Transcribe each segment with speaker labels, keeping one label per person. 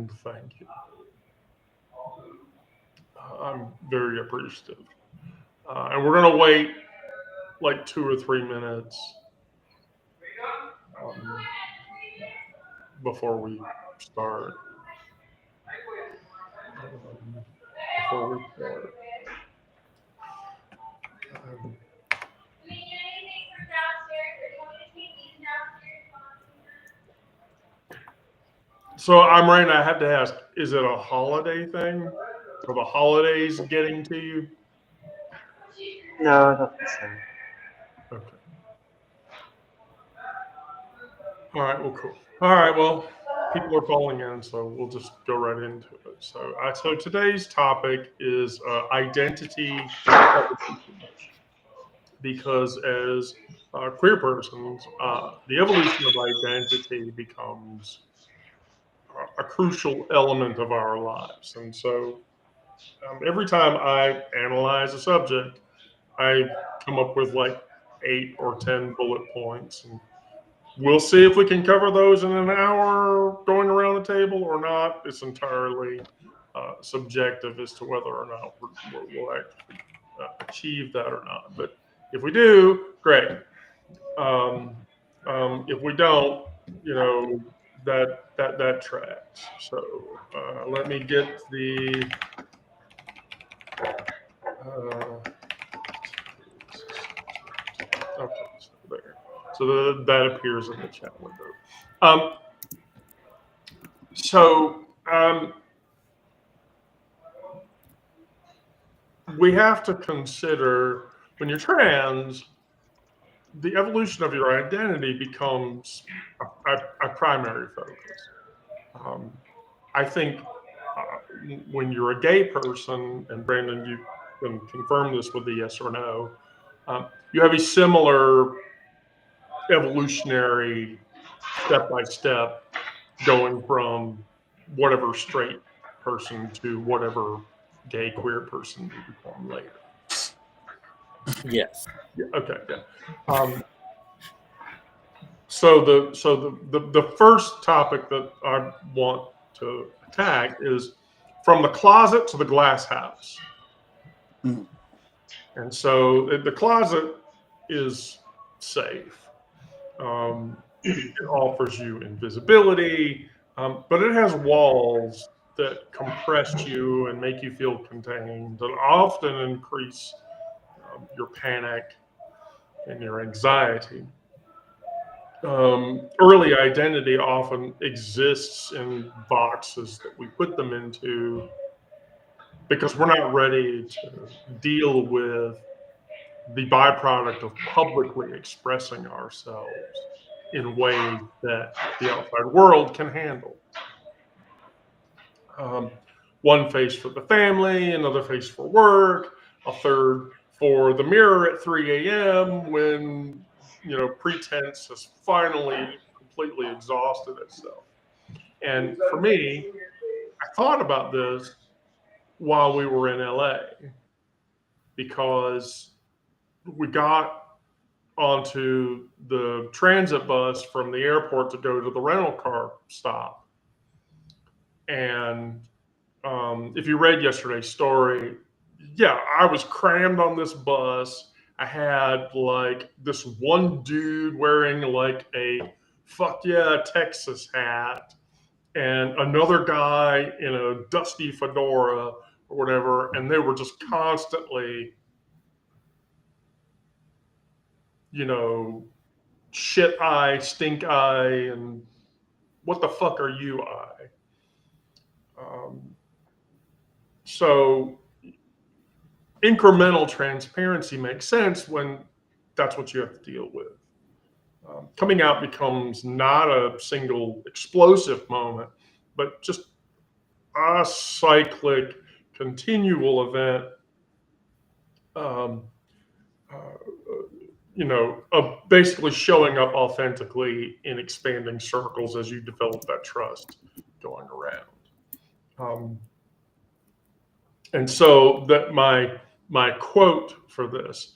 Speaker 1: and thank you. I'm very appreciative. And we're going to wait like 2 or 3 minutes um, before we start. Um, before we start. Um, so I'm right. I have to ask: is it a holiday thing? Are the holidays getting to you?
Speaker 2: No, I don't think so.
Speaker 1: Okay. All right. Well, cool. All right. Well, people are calling in, so we'll just go right into it. So today's topic is identity evolution, because as queer persons, the evolution of identity becomes a crucial element of our lives. And so every time I analyze a subject, I come up with like 8 or 10 bullet points. And we'll see if we can cover those in an hour going around the table or not. It's entirely subjective as to whether or not we'll actually achieve that or not. But if we do, great. If we don't, you know, that tracks. So let me get the. Okay, so there. So that appears in the chat window. Um, so we have to consider when you're trans, the evolution of your identity becomes a primary focus. I think when you're a gay person, and Brandon, you can confirm this with a yes or no, you have a similar evolutionary step by step going from whatever straight person to whatever gay queer person you become later.
Speaker 3: Yes.
Speaker 1: Yeah, okay. Yeah. So the first topic that I want to attack is from the closet to the glass house.
Speaker 3: Mhm.
Speaker 1: And so the closet is safe. It offers you invisibility, but it has walls that compress you and make you feel contained, and often increase your panic and your anxiety. Early identity often exists in boxes that we put them into because we're not ready to deal with the byproduct of publicly expressing ourselves in ways that the outside world can handle. One face for the family, another face for work, a third for the mirror at 3 a.m. when pretense has finally completely exhausted itself. And for me, I thought about this while we were in LA because we got onto the transit bus from the airport to go to the rental car stop. And if you read yesterday's story, yeah, I was crammed on this bus. I had like this one dude wearing like a fuck yeah Texas hat, and another guy in a dusty fedora or whatever, and they were just constantly, shit eye, stink eye, and what the fuck are you eye? So incremental transparency makes sense when that's what you have to deal with. Coming out becomes not a single explosive moment, but just a cyclic, continual event. Um, of basically showing up authentically in expanding circles as you develop that trust going around. And so that my quote for this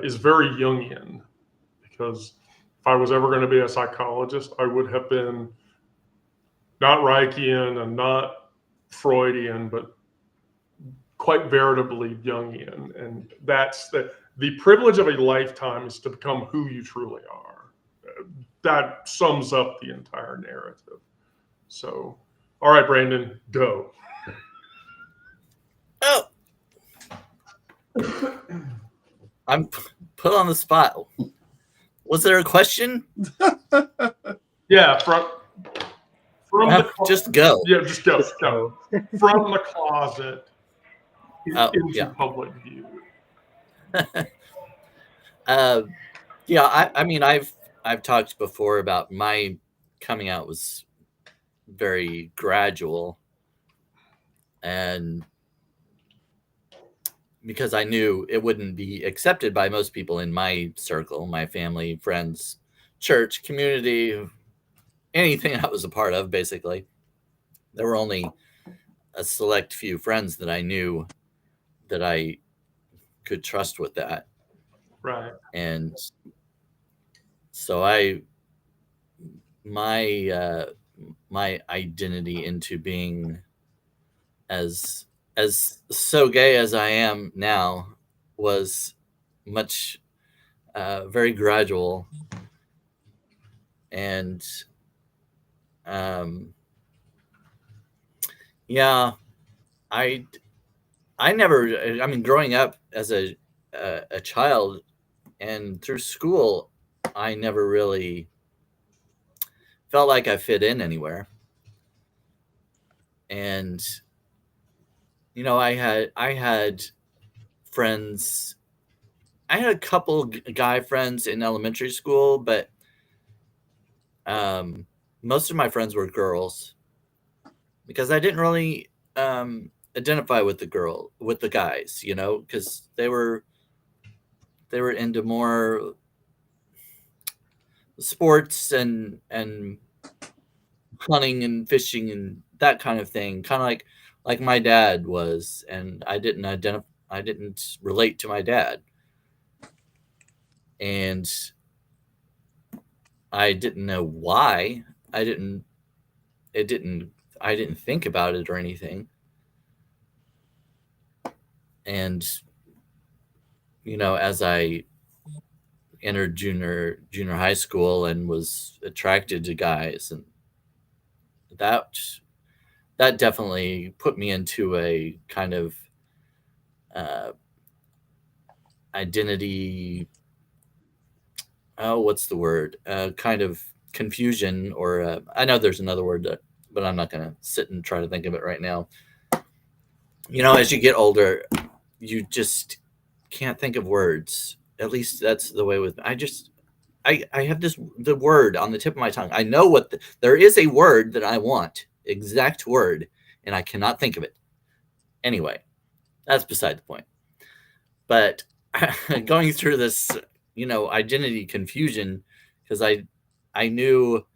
Speaker 1: is very Jungian, because if I was ever going to be a psychologist, I would have been not Reichian and not Freudian, but quite veritably Jungian. And that's the privilege of a lifetime is to become who you truly are. That sums up the entire narrative. So, all right, Brandon, go.
Speaker 3: Oh, I'm put on the spot. Was there a question?
Speaker 1: Yeah, from
Speaker 3: just go.
Speaker 1: Yeah, just go. From the closet into public view.
Speaker 3: Yeah, I mean, I've talked before about my coming out was very gradual, and because I knew it wouldn't be accepted by most people in my circle, my family, friends, church, community, anything I was a part of, basically. There were only a select few friends that I knew that I could trust with that.
Speaker 1: Right.
Speaker 3: And so my identity into being as so gay as I am now was much very gradual, and yeah, I never, I mean, growing up as a child and through school, I never really felt like I fit in anywhere. And you know, I had friends. I had a couple guy friends in elementary school, but most of my friends were girls because I didn't really identify with the guys, you know, because they were into more sports and hunting and fishing and that kind of thing, kind of like my dad was, and I didn't relate to my dad, and I didn't know why. I didn't think about it or anything. And you know, as I entered junior high school and was attracted to guys, and that definitely put me into a kind of identity, oh, what's the word? Kind of confusion, or I know there's another word, but I'm not going to sit and try to think of it right now. You know, as you get older, you just can't think of words. At least that's the way with me. I have the word on the tip of my tongue. I know there is a word that I want, exact word, and I cannot think of it. Anyway, that's beside the point. But going through this, you know, identity confusion, because I knew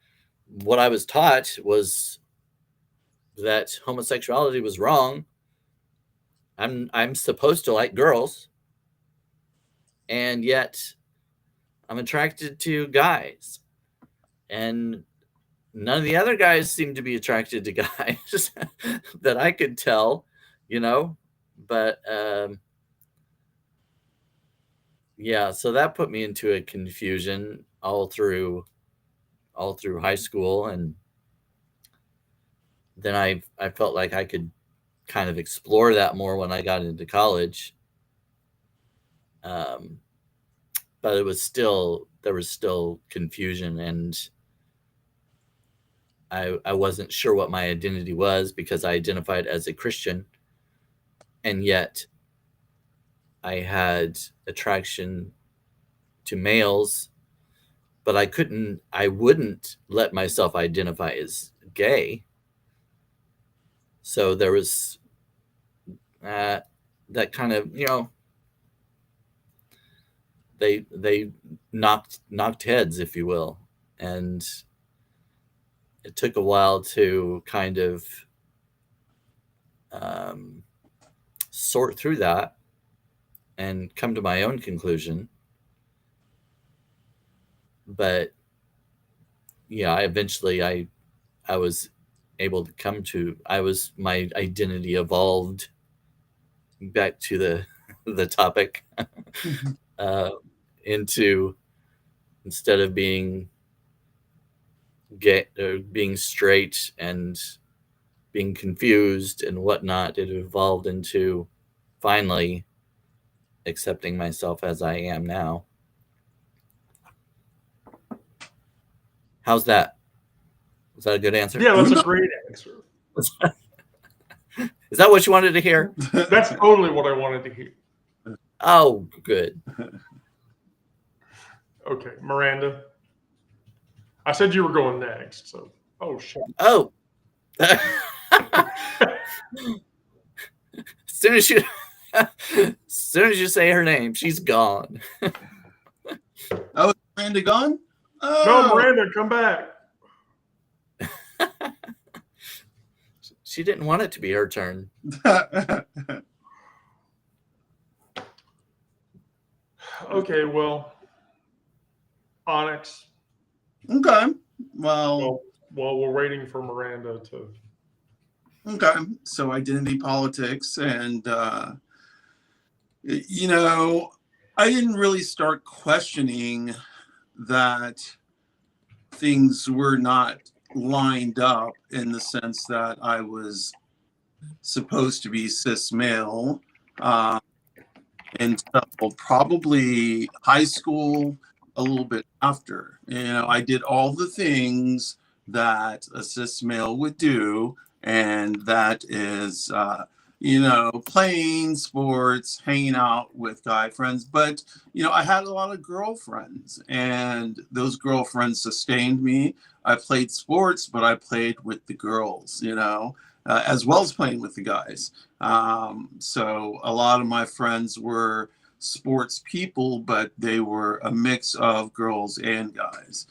Speaker 3: what I was taught was that homosexuality was wrong. I'm supposed to like girls, and yet I'm attracted to guys, and none of the other guys seem to be attracted to guys that I could tell, you know. But yeah, so that put me into a confusion all through high school, and then I felt like I could kind of explore that more when I got into college. But there was still confusion, and I wasn't sure what my identity was because I identified as a Christian, and yet I had attraction to males, but I wouldn't let myself identify as gay. So there was that kind of, you know, they knocked heads, if you will, and it took a while to kind of sort through that and come to my own conclusion. But yeah, I was able to come to. My identity evolved back to the topic into, instead of being gay or being straight and being confused and whatnot, it evolved into finally accepting myself as I am now. How's that? Was that a good answer?
Speaker 1: Yeah, that's a great answer.
Speaker 3: Is that what you wanted to hear?
Speaker 1: That's totally what I wanted to hear.
Speaker 3: Oh, good.
Speaker 1: Okay, Miranda. I said you were going next, so shit.
Speaker 3: Oh. As soon as you say her name, she's gone.
Speaker 4: Oh, is Miranda gone? Oh.
Speaker 1: No, Miranda, come back.
Speaker 3: She didn't want it to be her turn.
Speaker 1: Okay, well, Onyx.
Speaker 4: Okay. Well,
Speaker 1: while we're waiting for Miranda to.
Speaker 4: Okay, so identity politics, and you know, I didn't really start questioning that things were not lined up in the sense that I was supposed to be cis male until probably high school, a little bit after. You know, I did all the things that a cis male would do, and that is playing sports, hanging out with guy friends. But I had a lot of girlfriends, and those girlfriends sustained me. I played sports, but I played with the girls, as well as playing with the guys. So a lot of my friends were sports people, but they were a mix of girls and guys.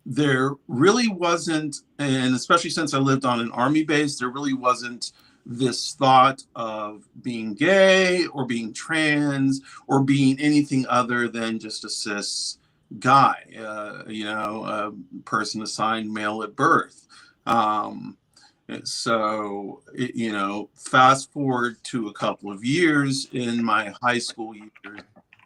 Speaker 4: There really wasn't, and especially since I lived on an army base, there really wasn't this thought of being gay or being trans or being anything other than just a cis guy, a person assigned male at birth. So, fast forward to a couple of years in my high school years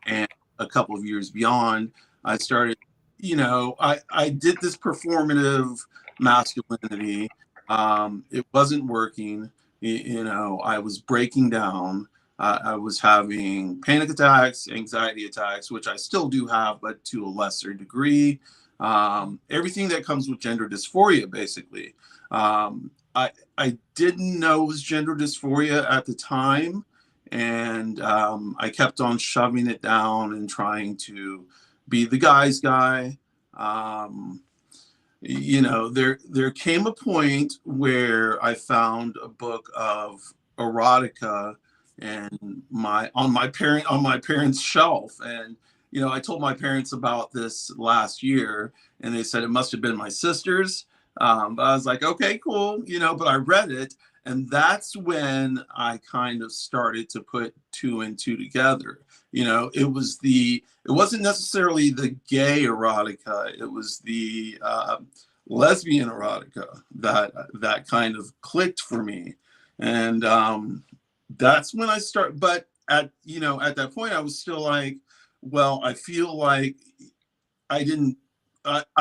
Speaker 4: and a couple of years beyond, I started, I did this performative masculinity. It wasn't working. I was breaking down. I was having panic attacks, anxiety attacks, which I still do have, but to a lesser degree. Everything that comes with gender dysphoria, basically. I didn't know it was gender dysphoria at the time, and I kept on shoving it down and trying to be the guy's guy. There came a point where I found a book of erotica and on my parents' shelf, and I told my parents about this last year, and they said it must have been my sister's. But I was like, okay, cool, but I read it, and that's when I kind of started to put two and two together. It wasn't necessarily the gay erotica, it was the lesbian erotica that kind of clicked for me. And that's when I start, but at that point I was still like, well, I feel like I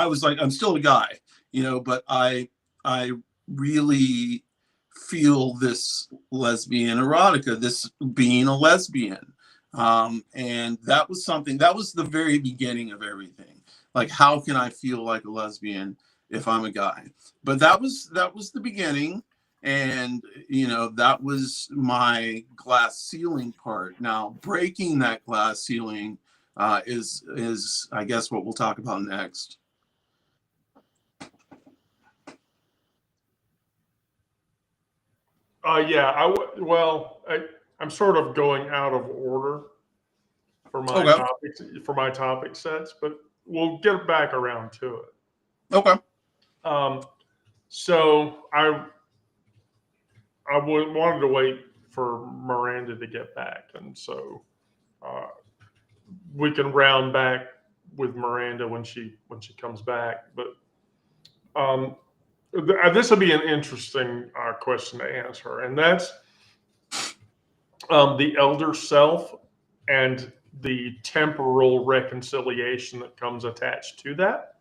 Speaker 4: was like, I'm still a guy, but I really feel this lesbian erotica, this being a lesbian. And that was the very beginning of everything. Like, how can I feel like a lesbian if I'm a guy? But that was the beginning. And, that was my glass ceiling part. Now, breaking that glass ceiling is I guess what we'll talk about next.
Speaker 1: I'm sort of going out of order for my topic sets, but we'll get back around to it.
Speaker 4: Okay.
Speaker 1: So I wanted to wait for Miranda to get back, and so we can round back with Miranda when she comes back. But this will be an interesting question to answer, and that's the elder self and the temporal reconciliation that comes attached to that.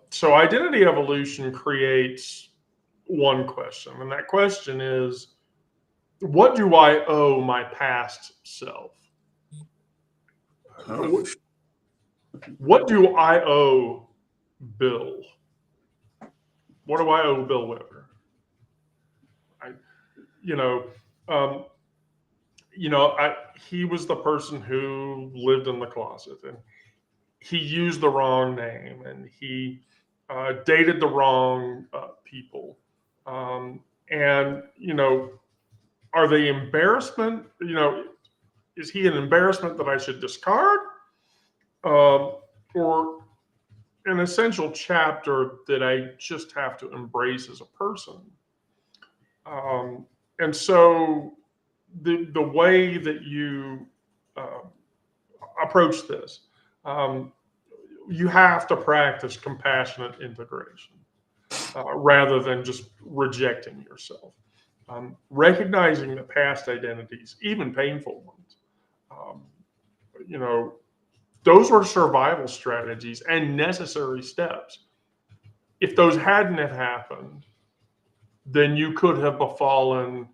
Speaker 1: So identity evolution creates one question, and that question is, what do I owe my past self?
Speaker 4: Oh,
Speaker 1: What do I owe Bill? What do I owe Bill Weber? You know, um, he was the person who lived in the closet, and he used the wrong name, and he dated the wrong people. And are they embarrassment? Is he an embarrassment that I should discard, or an essential chapter that I just have to embrace as a person? And so the way that you approach this, you have to practice compassionate integration rather than just rejecting yourself. Recognizing that past identities, even painful ones, those were survival strategies and necessary steps. If those hadn't have happened, then you could have befallen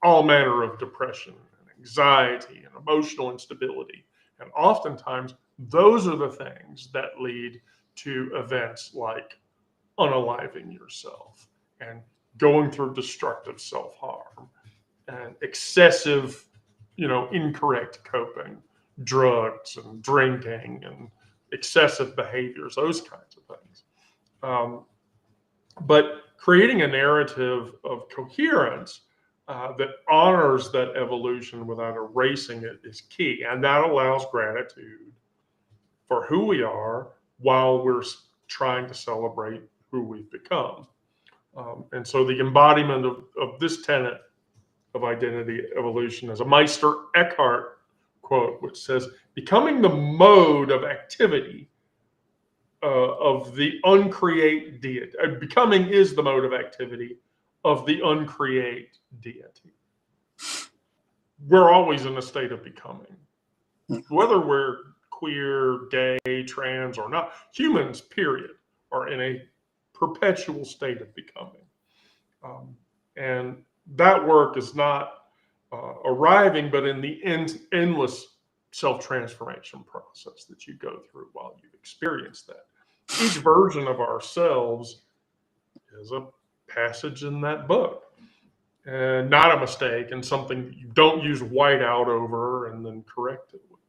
Speaker 1: all manner of depression and anxiety and emotional instability. And oftentimes, those are the things that lead to events like unaliving yourself and going through destructive self-harm and excessive, incorrect coping, drugs and drinking and excessive behaviors, those kinds of things. But creating a narrative of coherence that honors that evolution without erasing it is key. And that allows gratitude for who we are while we're trying to celebrate who we've become. And so the embodiment of this tenet of identity evolution is a Meister Eckhart quote, which says, becoming the mode of activity of the uncreate deity. Becoming is the mode of activity of the uncreate deity. We're always in a state of becoming. Whether we're queer, gay, trans, or not, humans, period, are in a perpetual state of becoming. And that work is not arriving, but in the endless self-transformation process that you go through while you experience that. Each version of ourselves is a passage in that book, and not a mistake, and something you don't use whiteout over and then correct it with.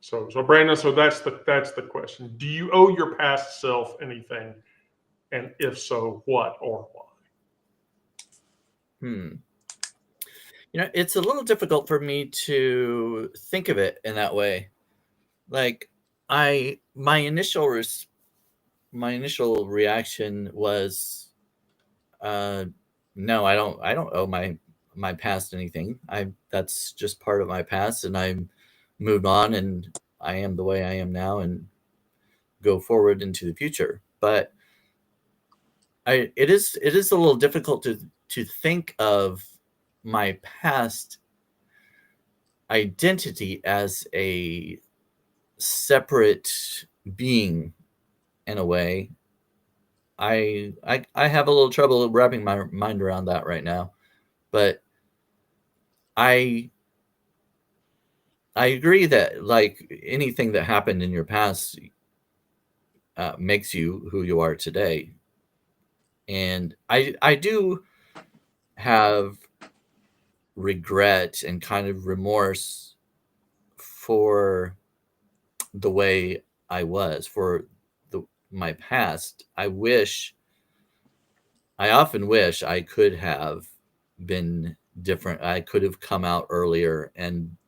Speaker 1: So Brandon, so that's the question. Do you owe your past self anything? And if so, what or why?
Speaker 3: It's a little difficult for me to think of it in that way. Like my initial reaction was, no, I don't owe my past anything. That's just part of my past, and I moved on, and I am the way I am now, and go forward into the future. But it is a little difficult to think of my past identity as a separate being. In a way, I have a little trouble wrapping my mind around that right now, but I agree that, like, anything that happened in your past makes you who you are today. And I do have regret and kind of remorse for the way I was, for my past. I often wish I could have been different. I could have come out earlier, and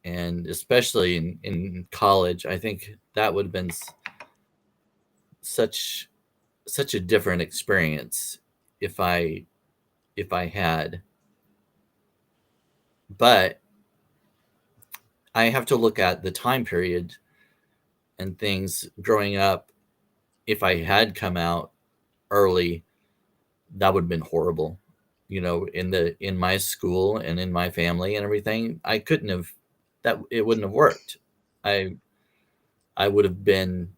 Speaker 3: especially in college, I think that would have been such a different experience if I had. But I have to look at the time period and things growing up if I had come out early, that would have been horrible. In my school and in my family and everything, I couldn't have it wouldn't have worked. I would have been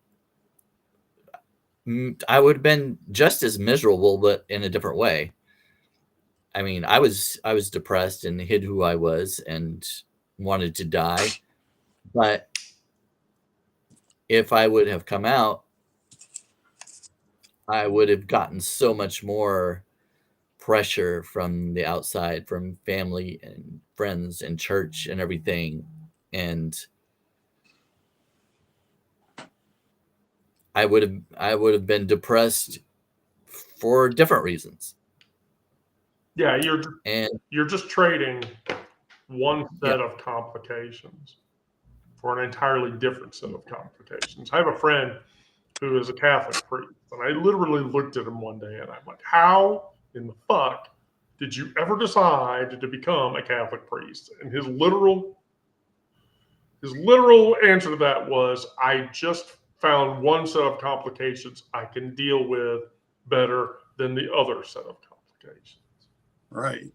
Speaker 3: just as miserable, but in a different way. I mean, I was depressed and hid who I was and wanted to die. But if I would have come out, I would have gotten so much more pressure from the outside, from family and friends and church and everything. And I would have been depressed for different reasons.
Speaker 1: Yeah,
Speaker 3: And
Speaker 1: you're just trading one set
Speaker 3: Yeah.
Speaker 1: of complications for an entirely different set of complications. I have a friend who is a Catholic priest, and I literally looked at him one day and I'm like, how in the fuck did you ever decide to become a Catholic priest? And his literal answer to that was, I just found one set of complications I can deal with better than the other set of complications.
Speaker 4: Right.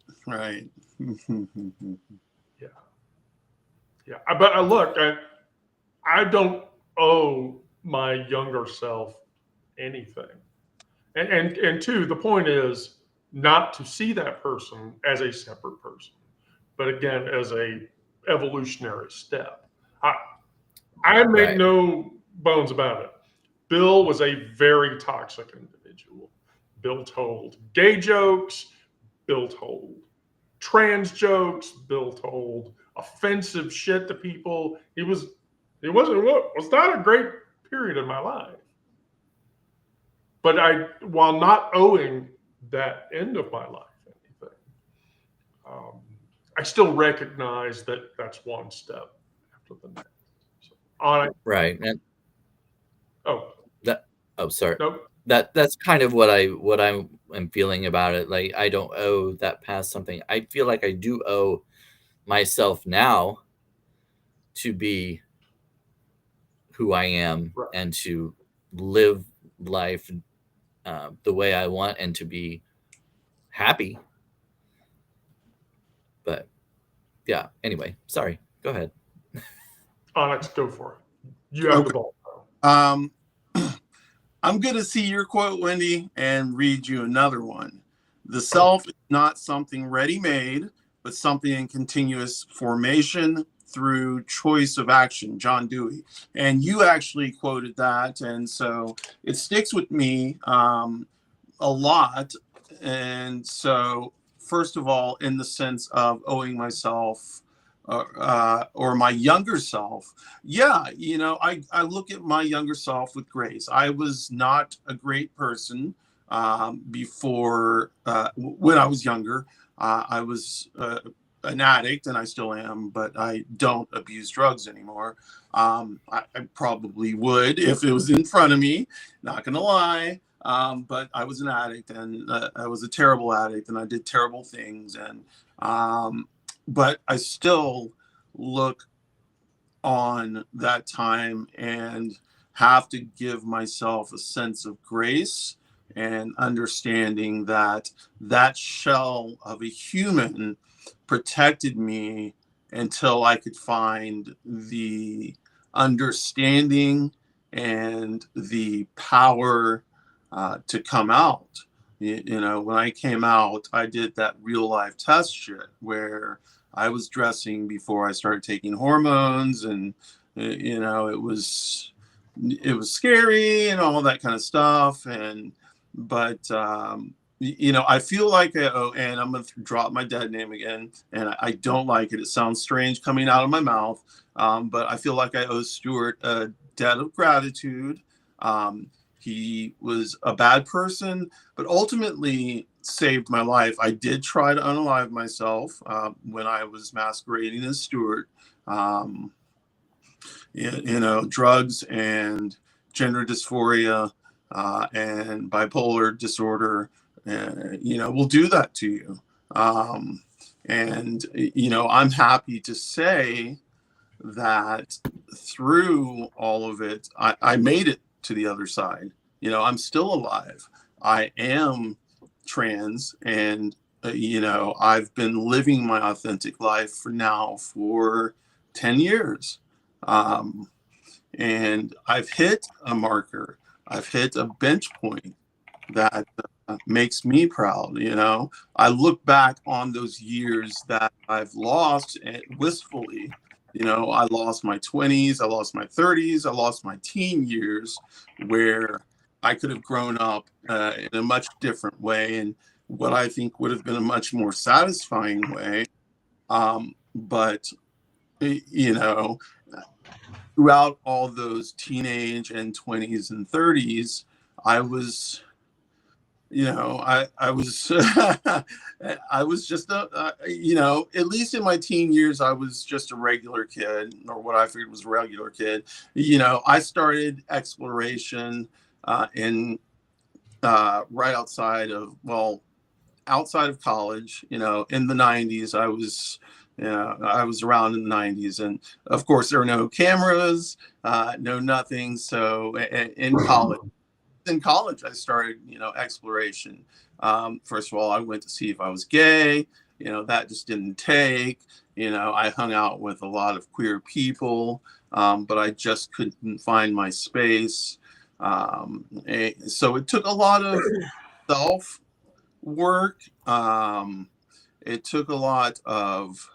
Speaker 1: Yeah. But look, I don't owe my younger self anything. And two, the point is not to see that person as a separate person, but again, as a evolutionary step. I make
Speaker 3: Right.
Speaker 1: no bones about it. Bill was a very toxic individual. Bill told gay jokes. Bill told trans jokes. Bill told offensive shit to people. It was not a great period in my life. But while not owing that end of my life anything, I still recognize that that's one step after the next. So,
Speaker 3: Right. And sorry.
Speaker 1: No.
Speaker 3: That's kind of what I'm feeling about it. Like, I don't owe that past something. I feel like I do owe myself now to be who I am,
Speaker 1: Right.
Speaker 3: and to live life the way I want, and to be happy. But yeah, anyway, sorry. Go ahead.
Speaker 1: Onyx, go for it. You have the ball.
Speaker 4: I'm going to see your quote, Wendy, and read you another one. The self is not something ready-made, but something in continuous formation through choice of action. John Dewey. And you actually quoted that, and so it sticks with me a lot. And so, first of all, in the sense of owing myself or my younger self, I look at my younger self with grace. I was not a great person before when I was younger. I was an addict, and I still am, but I don't abuse drugs anymore. I probably would if it was in front of me, not gonna lie. But I was an addict, and I was a terrible addict, and I did terrible things. And but I still look on that time and have to give myself a sense of grace and understanding that that shell of a human protected me until I could find the understanding and the power to come out. When I came out, I did that real life test shit where I was dressing before I started taking hormones, and it was scary and all that kind of stuff. But I feel like and I'm gonna drop my dead name again, and I don't like it. It sounds strange coming out of my mouth, but I feel like I owe Stuart a debt of gratitude. He was a bad person, but ultimately saved my life. I did try to unalive myself when I was masquerading as Stuart. Drugs and gender dysphoria and bipolar disorder, will do that to you. I'm happy to say that through all of it, I made it to the other side. I'm still alive. I am trans, and I've been living my authentic life for 10 years. And I've hit a marker. I've hit a bench point that makes me proud. I look back on those years that I've lost wistfully. I lost my 20s, I lost my 30s, I lost my teen years, where I could have grown up in a much different way, and what I think would have been a much more satisfying way. But you know, throughout all those teenage and 20s and 30s, I was, I was, I was just at least in my teen years, I was just a regular kid, or what I figured was a regular kid. I started exploration in right outside of college. In the 90s, I was around in the 90s, and of course there were no cameras, no nothing. So in college, I started, exploration. First of all, I went to see if I was gay. That just didn't take. I hung out with a lot of queer people, but I just couldn't find my space. So it took a lot of self work. It took a lot of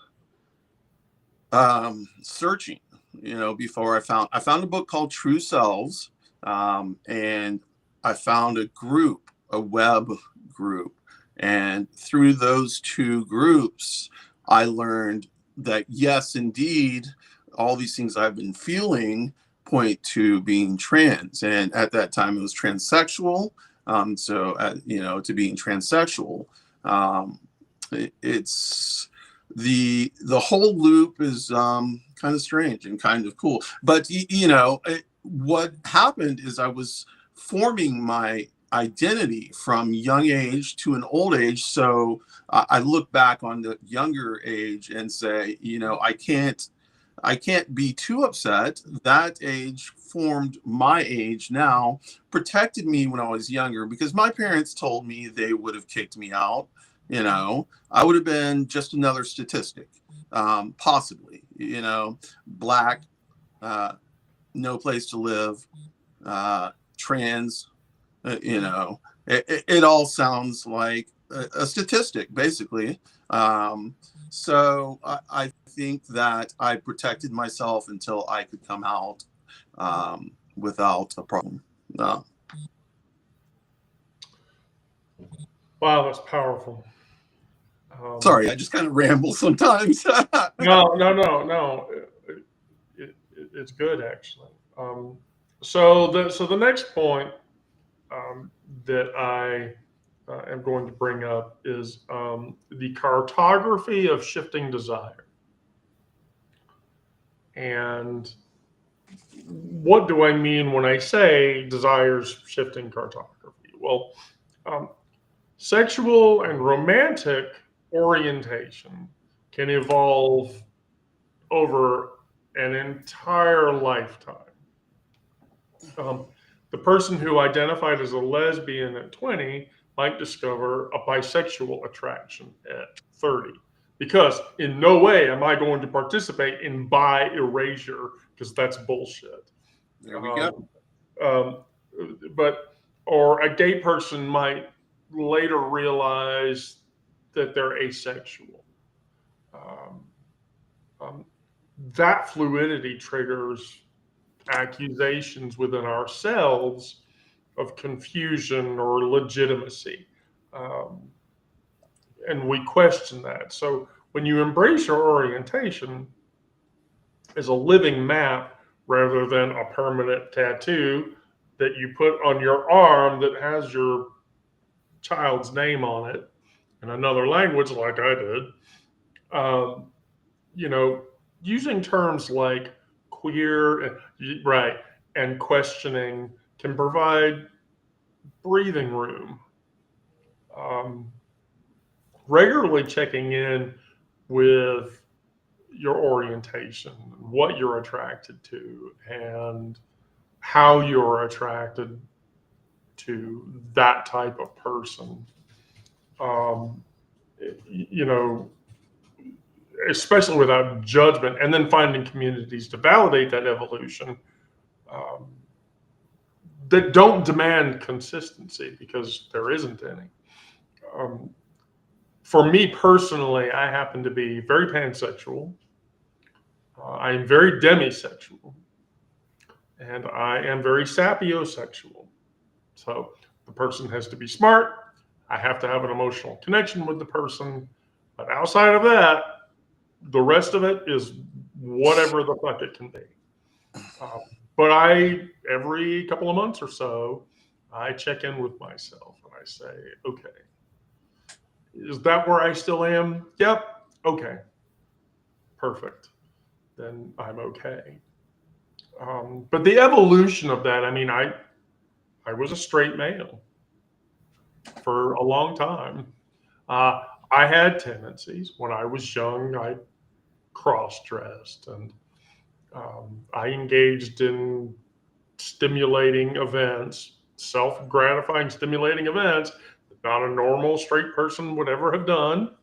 Speaker 4: searching, before I found a book called True Selves, and I found a web group, and through those two groups, I learned that yes, indeed, all these things I've been feeling point to being trans, and at that time it was transsexual. To being transsexual, it's the whole loop is kind of strange and kind of cool. But what happened is I was forming my identity from young age to an old age. So I look back on the younger age and say, I can't be too upset. That age formed my age now, protected me when I was younger, because my parents told me they would have kicked me out. I would have been just another statistic, possibly, black, no place to live, trans, it all sounds like a statistic, basically. So I think that I protected myself until I could come out without a problem.
Speaker 1: Wow, that's powerful.
Speaker 4: Sorry, I just kind of ramble sometimes.
Speaker 1: No. It's good, actually. So the next point that I am going to bring up is the cartography of shifting desire. And what do I mean when I say desire's shifting cartography? Well, sexual and romantic orientation can evolve over an entire lifetime. The person who identified as a lesbian at 20 might discover a bisexual attraction at 30. Because in no way am I going to participate in bi erasure, because that's bullshit.
Speaker 4: There we go.
Speaker 1: Or a gay person might later realize that they're asexual. That fluidity triggers accusations within ourselves of confusion or legitimacy. And we question that. So when you embrace your orientation as a living map rather than a permanent tattoo that you put on your arm that has your child's name on it in another language, like I did, using terms like queer, right, and questioning can provide breathing room. Regularly checking in with your orientation, what you're attracted to, and how you're attracted to that type of person. You know, especially without judgment, and then finding communities to validate that evolution that don't demand consistency, because there isn't any. For me personally, I happen to be very pansexual. I am very demisexual, and I am very sapiosexual. So the person has to be smart. I have to have an emotional connection with the person. But outside of that, the rest of it is whatever the fuck it can be. But every couple of months or so, I check in with myself and I say, okay, is that where I still am? Yep. Okay. Perfect. Then I'm okay. But the evolution of that, I mean, I was a straight male for a long time. I had tendencies. When I was young, I cross-dressed, and I engaged in stimulating events, self-gratifying stimulating events that not a normal straight person would ever have done.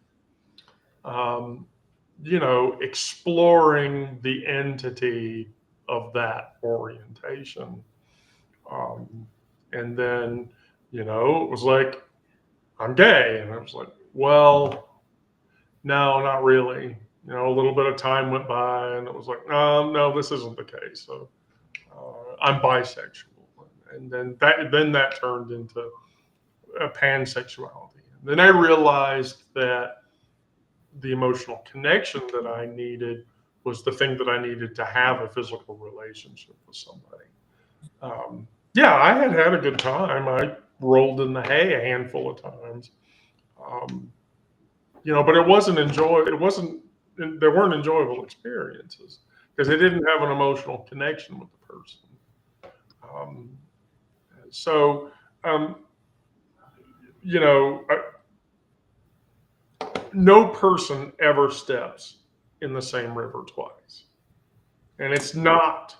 Speaker 1: You know, exploring the entity of that orientation. And then, you know, it was like, I'm gay. And I was like, well, no, not really. You know, a little bit of time went by and it was like, no, this isn't the case. So I'm bisexual. And then that turned into a pansexuality. And then I realized that the emotional connection that I needed was the thing that I needed to have a physical relationship with somebody. Yeah, I had a good time. I rolled in the hay a handful of times. You know, but it wasn't there weren't enjoyable experiences because I didn't have an emotional connection with the person. So, you know, no person ever steps in the same river twice. And it's not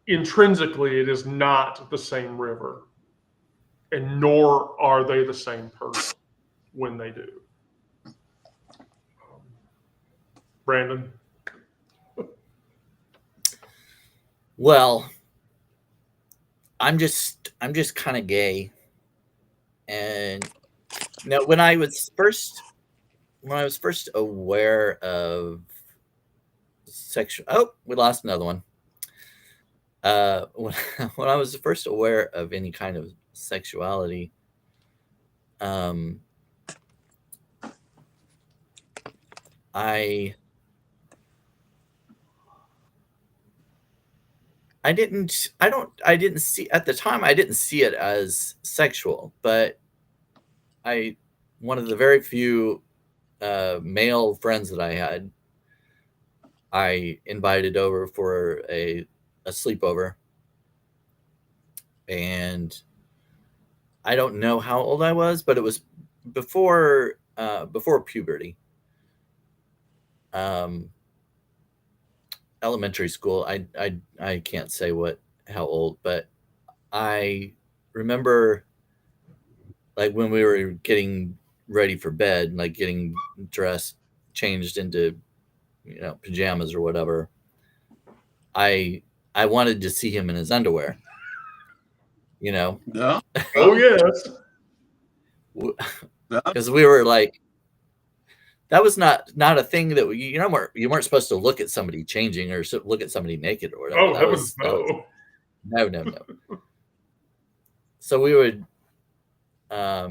Speaker 1: intrinsically, it is not the same river. And nor are they the same person when they do. Brandon?
Speaker 3: Well, I'm just kind of gay, and now when I was first aware of sexual, we lost another one. When I was first aware of any kind of sexuality, I didn't see at the time, I didn't see it as sexual, but one of the very few male friends that I had, I invited over for a sleepover, and I don't know how old I was, but it was before puberty. Elementary school. I can't say how old, but I remember like when we were getting ready for bed, like getting dressed, changed into, you know, pajamas or whatever. I wanted to see him in his underwear. You know?
Speaker 4: Yeah.
Speaker 1: Oh yes.
Speaker 3: Because we were like, that was not a thing that you weren't supposed to look at somebody changing or look at somebody naked or whatever.
Speaker 1: Oh, heavens no.
Speaker 3: No. So we would, there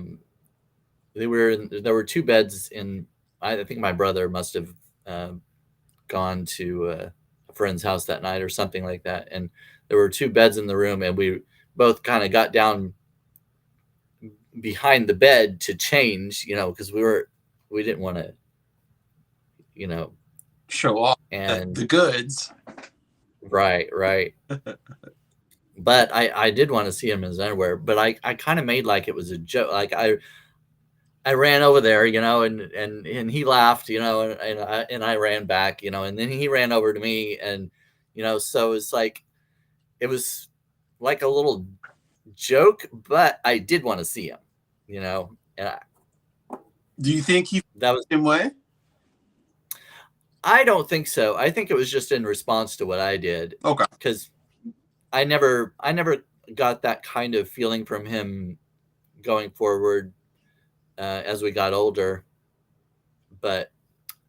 Speaker 3: were two beds in, I think my brother must have gone to a friend's house that night or something like that. And there were two beds in the room, and we both kind of got down behind the bed to change, you know, because we didn't want to, you know,
Speaker 4: show off
Speaker 3: and
Speaker 4: the goods.
Speaker 3: Right. But I did want to see him in his underwear, but I kind of made like it was a joke. Like I ran over there, you know, and he laughed, you know, and I ran back, you know, and then he ran over to me, and, you know, so it's like, it was like a little joke, but I did want to see him, you know. And
Speaker 4: Do you think he
Speaker 3: that was
Speaker 4: the same way?
Speaker 3: I don't think so. I think it was just in response to what I did.
Speaker 4: Okay.
Speaker 3: Because I never got that kind of feeling from him going forward as we got older. But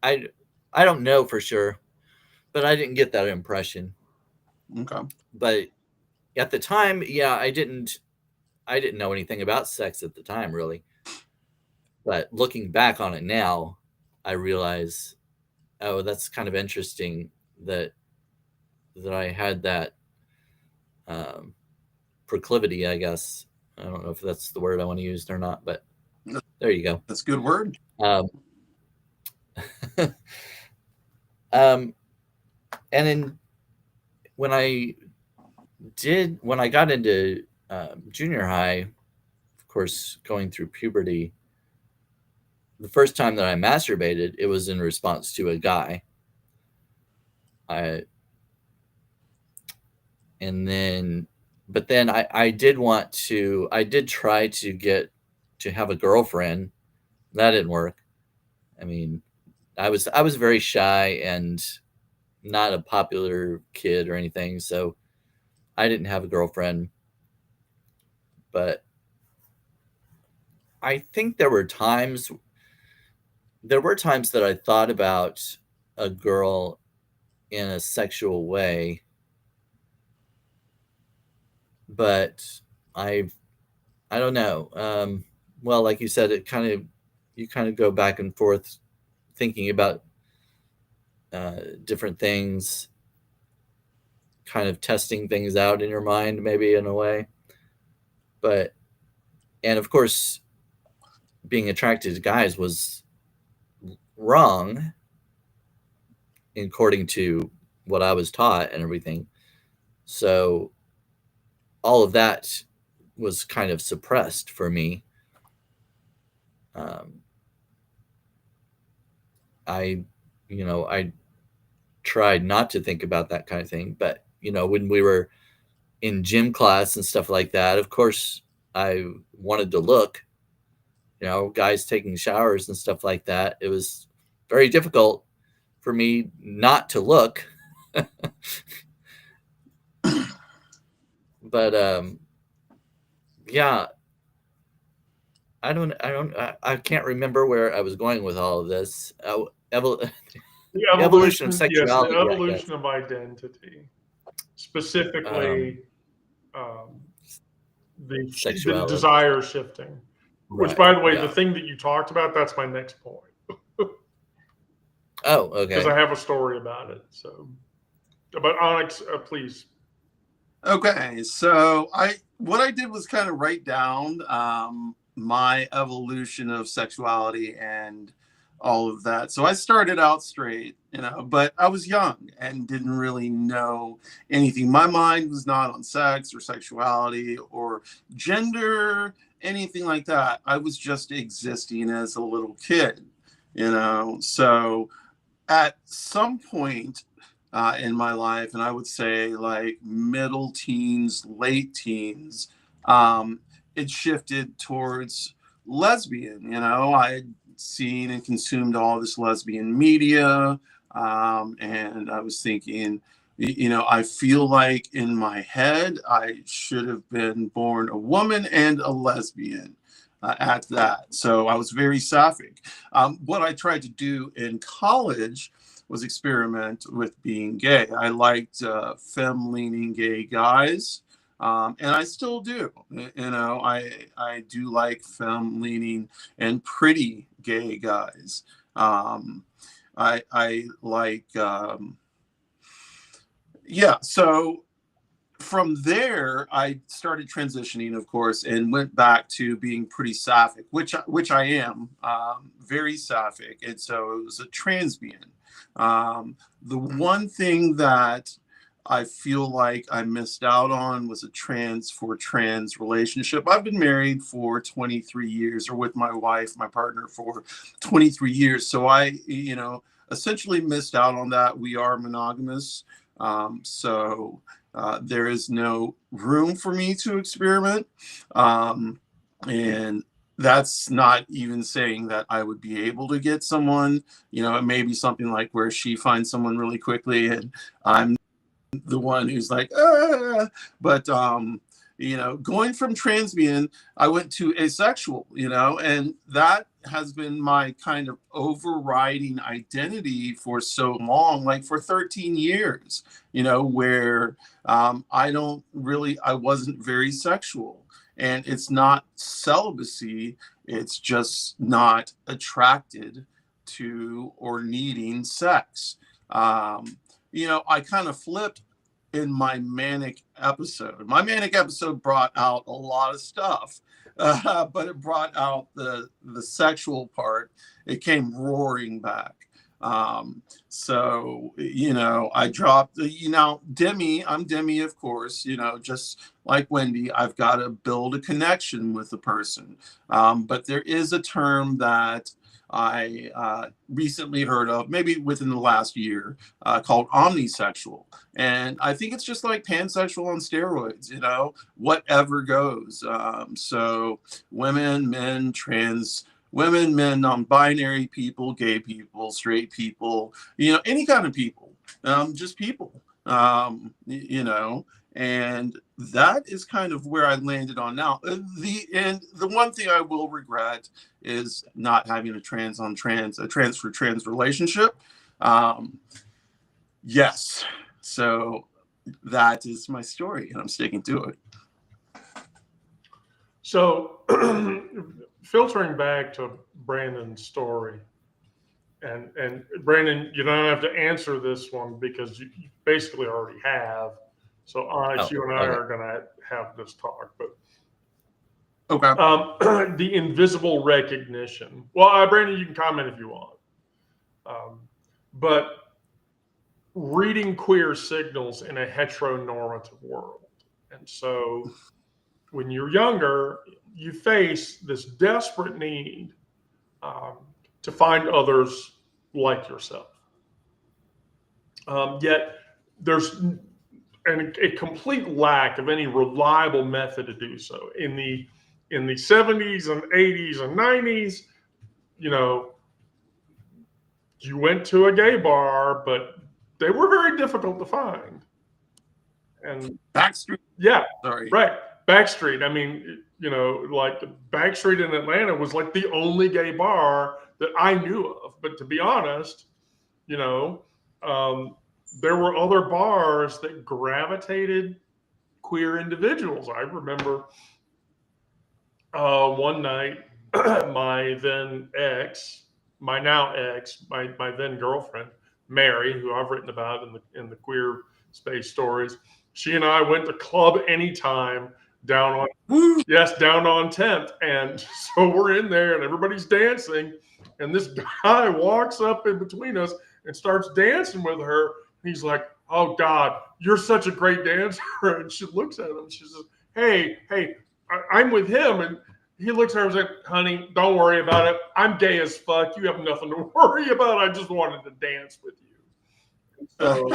Speaker 3: I don't know for sure, but I didn't get that impression.
Speaker 4: Okay.
Speaker 3: But at the time, yeah, I didn't know anything about sex at the time, really. But looking back on it now, I realize, oh, that's kind of interesting that I had that proclivity, I guess. I don't know if that's the word I want to use or not, but there you go.
Speaker 4: That's a good word.
Speaker 3: And then when I got into junior high, of course, going through puberty, the first time that I masturbated, it was in response to a guy. But then I did try to get to have a girlfriend. That didn't work. I mean, I was very shy and not a popular kid or anything, so I didn't have a girlfriend. But I think there were times that I thought about a girl in a sexual way, but I don't know. Well, like you said, you kind of go back and forth thinking about different things, kind of testing things out in your mind, maybe in a way. And of course, being attracted to guys was wrong according to what I was taught and everything. So all of that was kind of suppressed for me. I tried not to think about that kind of thing, but when we were in gym class and stuff like that, of course I wanted to look, guys taking showers and stuff like that. It was very difficult for me not to look. But yeah, I can't remember where I was going with all of this.
Speaker 1: The
Speaker 3: Evolution of
Speaker 1: yes,
Speaker 3: sexuality.
Speaker 1: the evolution of identity, specifically the
Speaker 3: Sexuality.
Speaker 1: desire shifting. Which,
Speaker 3: Right,
Speaker 1: by the way,
Speaker 3: yeah.
Speaker 1: the thing that you talked about, that's my next point.
Speaker 3: Oh, okay.
Speaker 1: Because I have a story about it. So, but Onyx, please.
Speaker 4: Okay, so what I did was kind of write down my evolution of sexuality and all of that. So I started out straight, but I was young and didn't really know anything. My mind was not on sex or sexuality or gender, anything like that. I was just existing as a little kid, So at some point in my life, and I would say like middle teens, late teens, it shifted towards lesbian. I had seen and consumed all this lesbian media, and I was thinking, I feel like in my head I should have been born a woman and a lesbian. At that. So I was very sapphic. What I tried to do in college was experiment with being gay. I liked femme-leaning gay guys, and I still do. I do like femme-leaning and pretty gay guys. I like, So from there, I started transitioning, of course, and went back to being pretty sapphic, which I am, very sapphic. And so it was a transbian. The one thing that I feel like I missed out on was a trans for trans relationship. I've been married for 23 years, or with my wife, my partner, for 23 years. So I, essentially missed out on that. We are monogamous. So There is no room for me to experiment. And that's not even saying that I would be able to get someone. It may be something like where she finds someone really quickly and I'm the one who's like, ah. But going from transbian, I went to asexual, and that has been my kind of overriding identity for so long, like for 13 years, where I wasn't very sexual. And it's not celibacy, it's just not attracted to or needing sex. I kind of flipped in my manic episode. My manic episode brought out a lot of stuff, but it brought out the sexual part. It came roaring back. So I dropped Demi. I'm Demi, of course. Just like Wendy, I've got to build a connection with the person. But there is a term that I recently heard of, maybe within the last year, called omnisexual. And I think it's just like pansexual on steroids, whatever goes. So women, men, trans women, men, non-binary people, gay people, straight people, any kind of people, just people, and that is kind of where I landed on now. The one thing I will regret is not having a trans for trans relationship. Yes. So that is my story and I'm sticking to it.
Speaker 1: So filtering back to Brandon's story, and Brandon, you don't have to answer this one because you basically already have. So you and I are going to have this talk. But
Speaker 4: okay,
Speaker 1: the invisible recognition. Well, Brandon, you can comment if you want. But reading queer signals in a heteronormative world, and so when you're younger, you face this desperate need to find others like yourself. Yet there's a complete lack of any reliable method to do so. In the 70s and 80s and 90s, you went to a gay bar, but they were very difficult to find. And
Speaker 4: Backstreet.
Speaker 1: Yeah.
Speaker 4: Sorry.
Speaker 1: Right. Backstreet. I mean, like the Backstreet in Atlanta was like the only gay bar that I knew of. But to be honest, there were other bars that gravitated queer individuals. I remember one night, my then ex, my now ex, my then girlfriend, Mary, who I've written about in the queer space stories, she and I went to Club Anytime down on 10th. And so we're in there and everybody's dancing. And this guy walks up in between us and starts dancing with her. He's like, "Oh God, you're such a great dancer." And she looks at him. She says, Hey, I'm with him. And he looks at her and says, "Honey, don't worry about it. I'm gay as fuck. You have nothing to worry about. I just wanted to dance with you." So,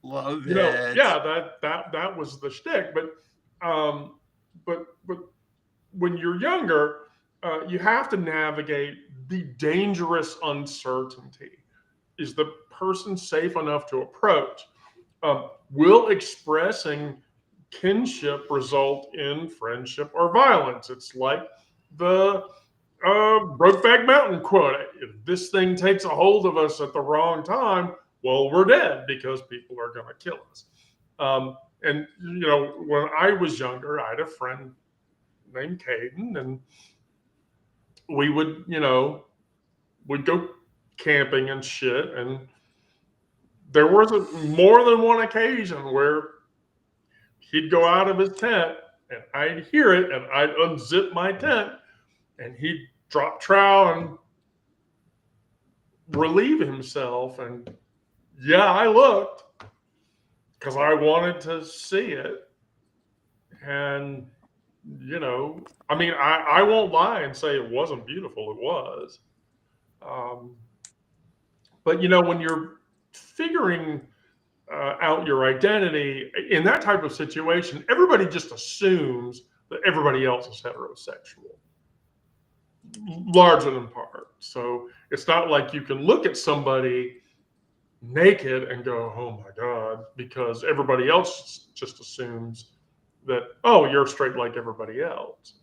Speaker 4: love it.
Speaker 1: Yeah, that was the shtick. But when you're younger, you have to navigate the dangerous uncertainty. Is the person safe enough to approach? Will expressing kinship result in friendship or violence? It's like the Brokeback Mountain quote: "If this thing takes a hold of us at the wrong time, well, we're dead because people are going to kill us." And when I was younger, I had a friend named Caden, and we would, we'd go camping and shit. And there was more than one occasion where he'd go out of his tent and I'd hear it and I'd unzip my tent and he'd drop trow and relieve himself. And yeah, I looked because I wanted to see it. And, I mean, I won't lie and say it wasn't beautiful. It was. But, when you're figuring out your identity, in that type of situation, everybody just assumes that everybody else is heterosexual, large and in part. So it's not like you can look at somebody naked and go, oh my God, because everybody else just assumes that, oh, you're straight like everybody else.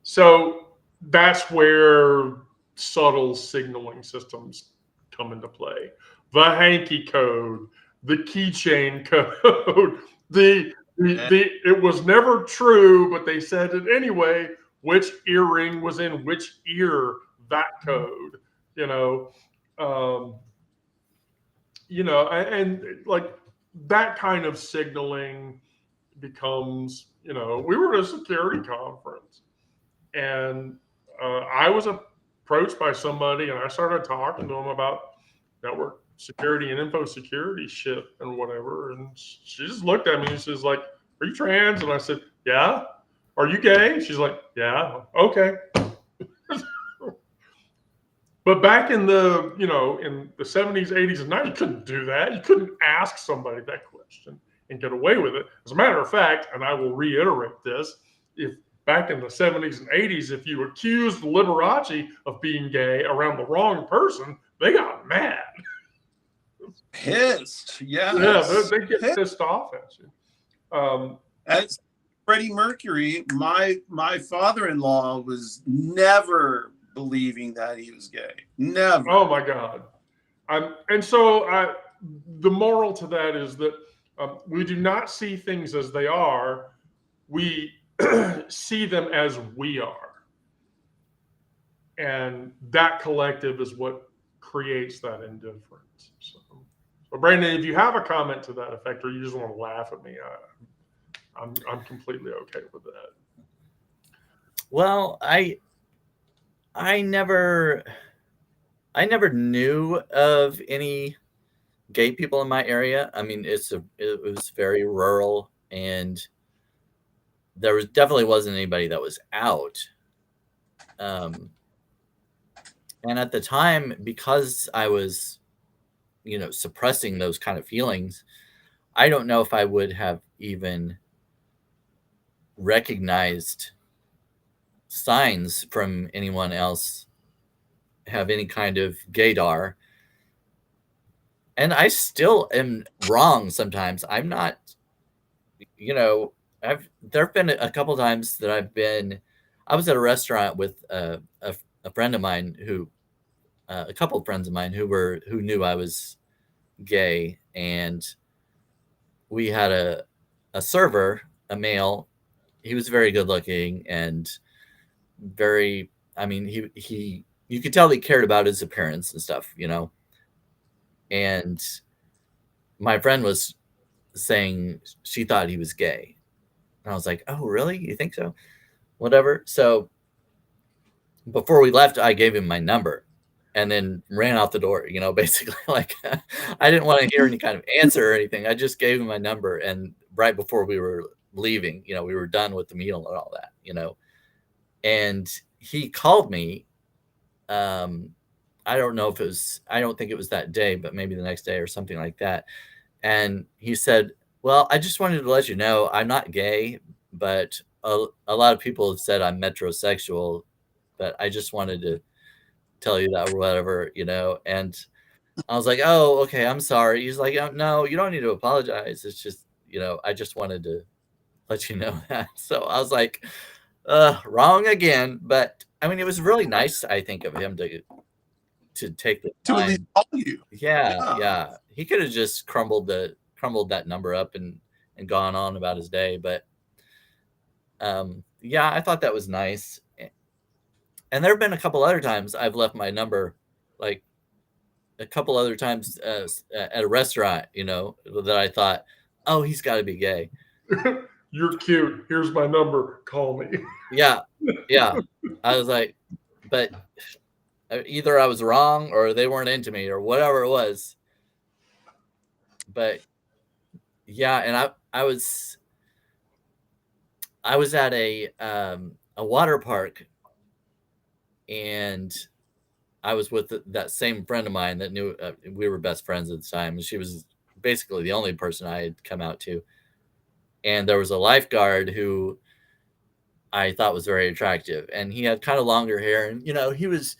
Speaker 1: So that's where subtle signaling systems come into play. The hanky code, the keychain code, it was never true, but they said it anyway. Which earring was in which ear? That code, you know, um, and like that kind of signaling becomes, we were at a security conference, and I was approached by somebody, and I started talking to them about network security and info security shit and whatever. And she just looked at me and she's like, "Are you trans?" And I said, "Yeah." "Are you gay?" She's like, "Yeah." "Okay." But back in the, in the 70s, 80s, and 90s, you couldn't do that. You couldn't ask somebody that question and get away with it. As a matter of fact, and I will reiterate this, if back in the 70s and 80s, if you accused the Liberace of being gay around the wrong person, they got mad.
Speaker 4: Pissed, yes.
Speaker 1: Yeah, they get pissed off at you.
Speaker 4: As Freddie Mercury, my father-in-law was never believing that he was gay. Never.
Speaker 1: Oh my God. And so the moral to that is that we do not see things as they are. We see them as we are. And that collective is what creates that indifference. So Brandon, if you have a comment to that effect, or you just want to laugh at me, I'm completely okay with that.
Speaker 3: Well, I never knew of any gay people in my area. I mean, it was very rural, and there definitely wasn't anybody that was out. And at the time, because I was, suppressing those kind of feelings, I don't know if I would have even recognized signs from anyone else have any kind of gaydar. And I still am wrong sometimes. I'm not, there have been a couple times that I was at a restaurant with a friend of mine a couple of friends of mine who knew I was gay, and we had a server, a male. He was very good looking and very, I mean, he you could tell he cared about his appearance and stuff, and my friend was saying she thought he was gay. And I was like, "Oh, really? You think so?" Whatever. So before we left, I gave him my number and then ran out the door, basically. Like, I didn't want to hear any kind of answer or anything. I just gave him my number. And right before we were leaving, we were done with the meal and all that, and he called me. I don't think it was that day, but maybe the next day or something like that. And he said, "Well, I just wanted to let you know I'm not gay, but a lot of people have said I'm metrosexual, but I just wanted to tell you that," or whatever, And I was like, "Oh, okay, I'm sorry." He's like, "Oh, no, you don't need to apologize. It's just, I just wanted to let you know that." So I was like, wrong again. But I mean, it was really nice, I think, of him to take the
Speaker 4: To at
Speaker 3: time.
Speaker 4: least call you.
Speaker 3: Yeah. He could have just crumbled that number up and gone on about his day. But yeah, I thought that was nice. And there have been a couple other times I've left my number, like a couple other times at a restaurant, that I thought, "Oh, he's got to be gay."
Speaker 1: "You're cute. Here's my number. Call me."
Speaker 3: Yeah. I was like, but either I was wrong or they weren't into me or whatever it was. But yeah, and I was at a water park, and I was with that same friend of mine that knew we were best friends at the time, and she was basically the only person I had come out to. And there was a lifeguard who I thought was very attractive, and he had kind of longer hair, and he was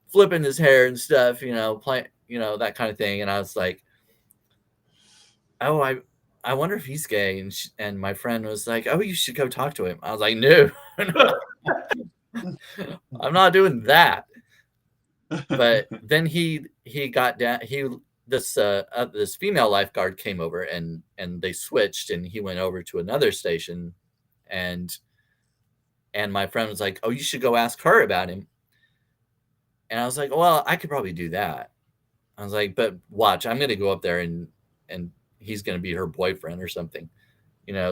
Speaker 3: flipping his hair and stuff, playing, that kind of thing. And I was like, oh, I wonder if he's gay. And my friend was like, oh, you should go talk to him. I was like, no, I'm not doing that. But then he got down. This female lifeguard came over, and they switched, and he went over to another station, and my friend was like, oh, you should go ask her about him. And I was like, well, I could probably do that. I was like, but watch, I'm going to go up there and he's going to be her boyfriend or something,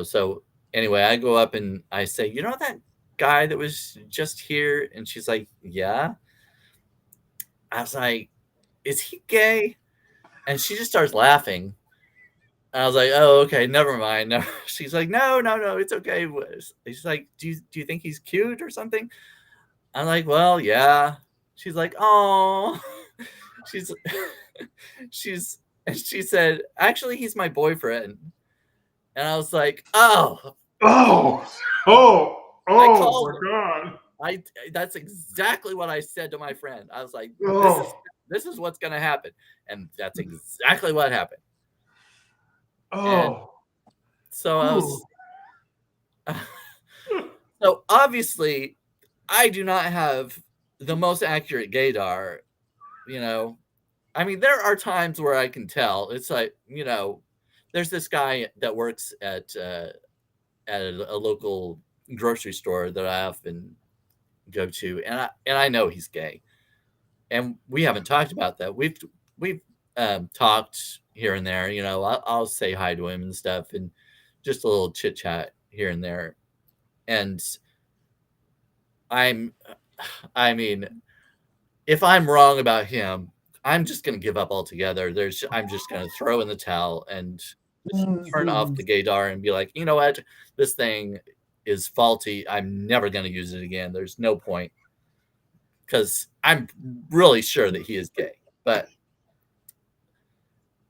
Speaker 3: So anyway, I go up and I say, that guy that was just here? And she's like, yeah. I was like, is he gay? And she just starts laughing. I was like, oh, okay, never mind. No. She's like, no, it's okay. She's like, do you think he's cute or something? I'm like, well, yeah. She's like, oh, and she said, actually, he's my boyfriend. And I was like, oh,
Speaker 1: my God.
Speaker 3: That's exactly what I said to my friend. I was like, this is what's going to happen. And that's exactly what happened. And so I was, so obviously I do not have the most accurate gaydar, I mean, there are times where I can tell. It's like, there's this guy that works at a local grocery store that I often go to, and I know he's gay, and we haven't talked about that. We've talked here and there. I'll say hi to him and stuff, and just a little chit chat here and there. And I mean, if I'm wrong about him, I'm just going to give up altogether. I'm just going to throw in the towel and turn off the gaydar and be like, you know what? This thing is faulty. I'm never going to use it again. There's no point, because I'm really sure that he is gay. But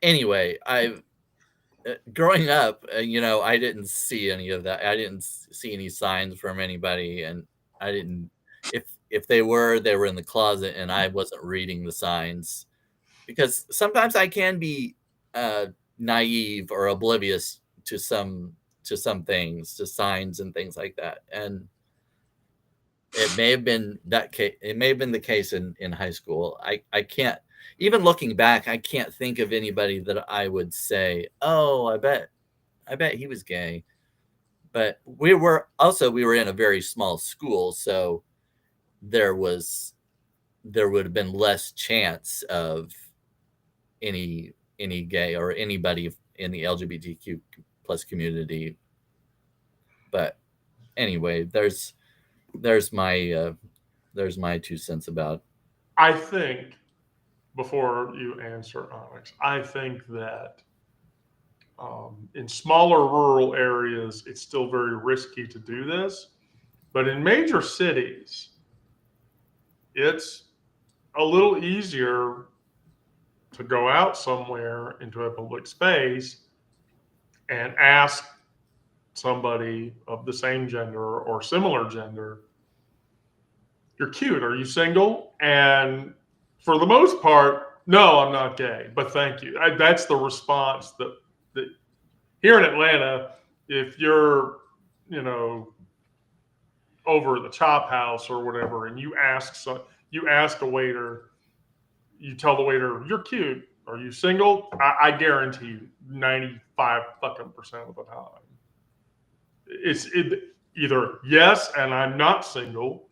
Speaker 3: anyway, growing up, I didn't see any of that. I didn't see any signs from anybody, and I didn't. If they were in the closet, and I wasn't reading the signs, because sometimes I can be naive or oblivious to some things, to signs and things like that. And it may have been that case. It may have been the case in high school. I can't, even looking back, I can't think of anybody that I would say, oh, I bet he was gay. But we were in a very small school, so there would have been less chance of any gay or anybody in the LGBTQ plus community. But anyway, there's my 2 cents about.
Speaker 1: I think, before you answer, Alex, I think that in smaller rural areas, it's still very risky to do this. But in major cities, it's a little easier to go out somewhere into a public space and ask somebody of the same gender or similar gender, you're cute, are you single? And for the most part, no, I'm not gay, but thank you. That's the response that here in Atlanta, if you're, over at the Chop House or whatever, and you ask a waiter, you tell the waiter, you're cute, are you single? I guarantee you 95% of the time, it's either yes, and I'm not single,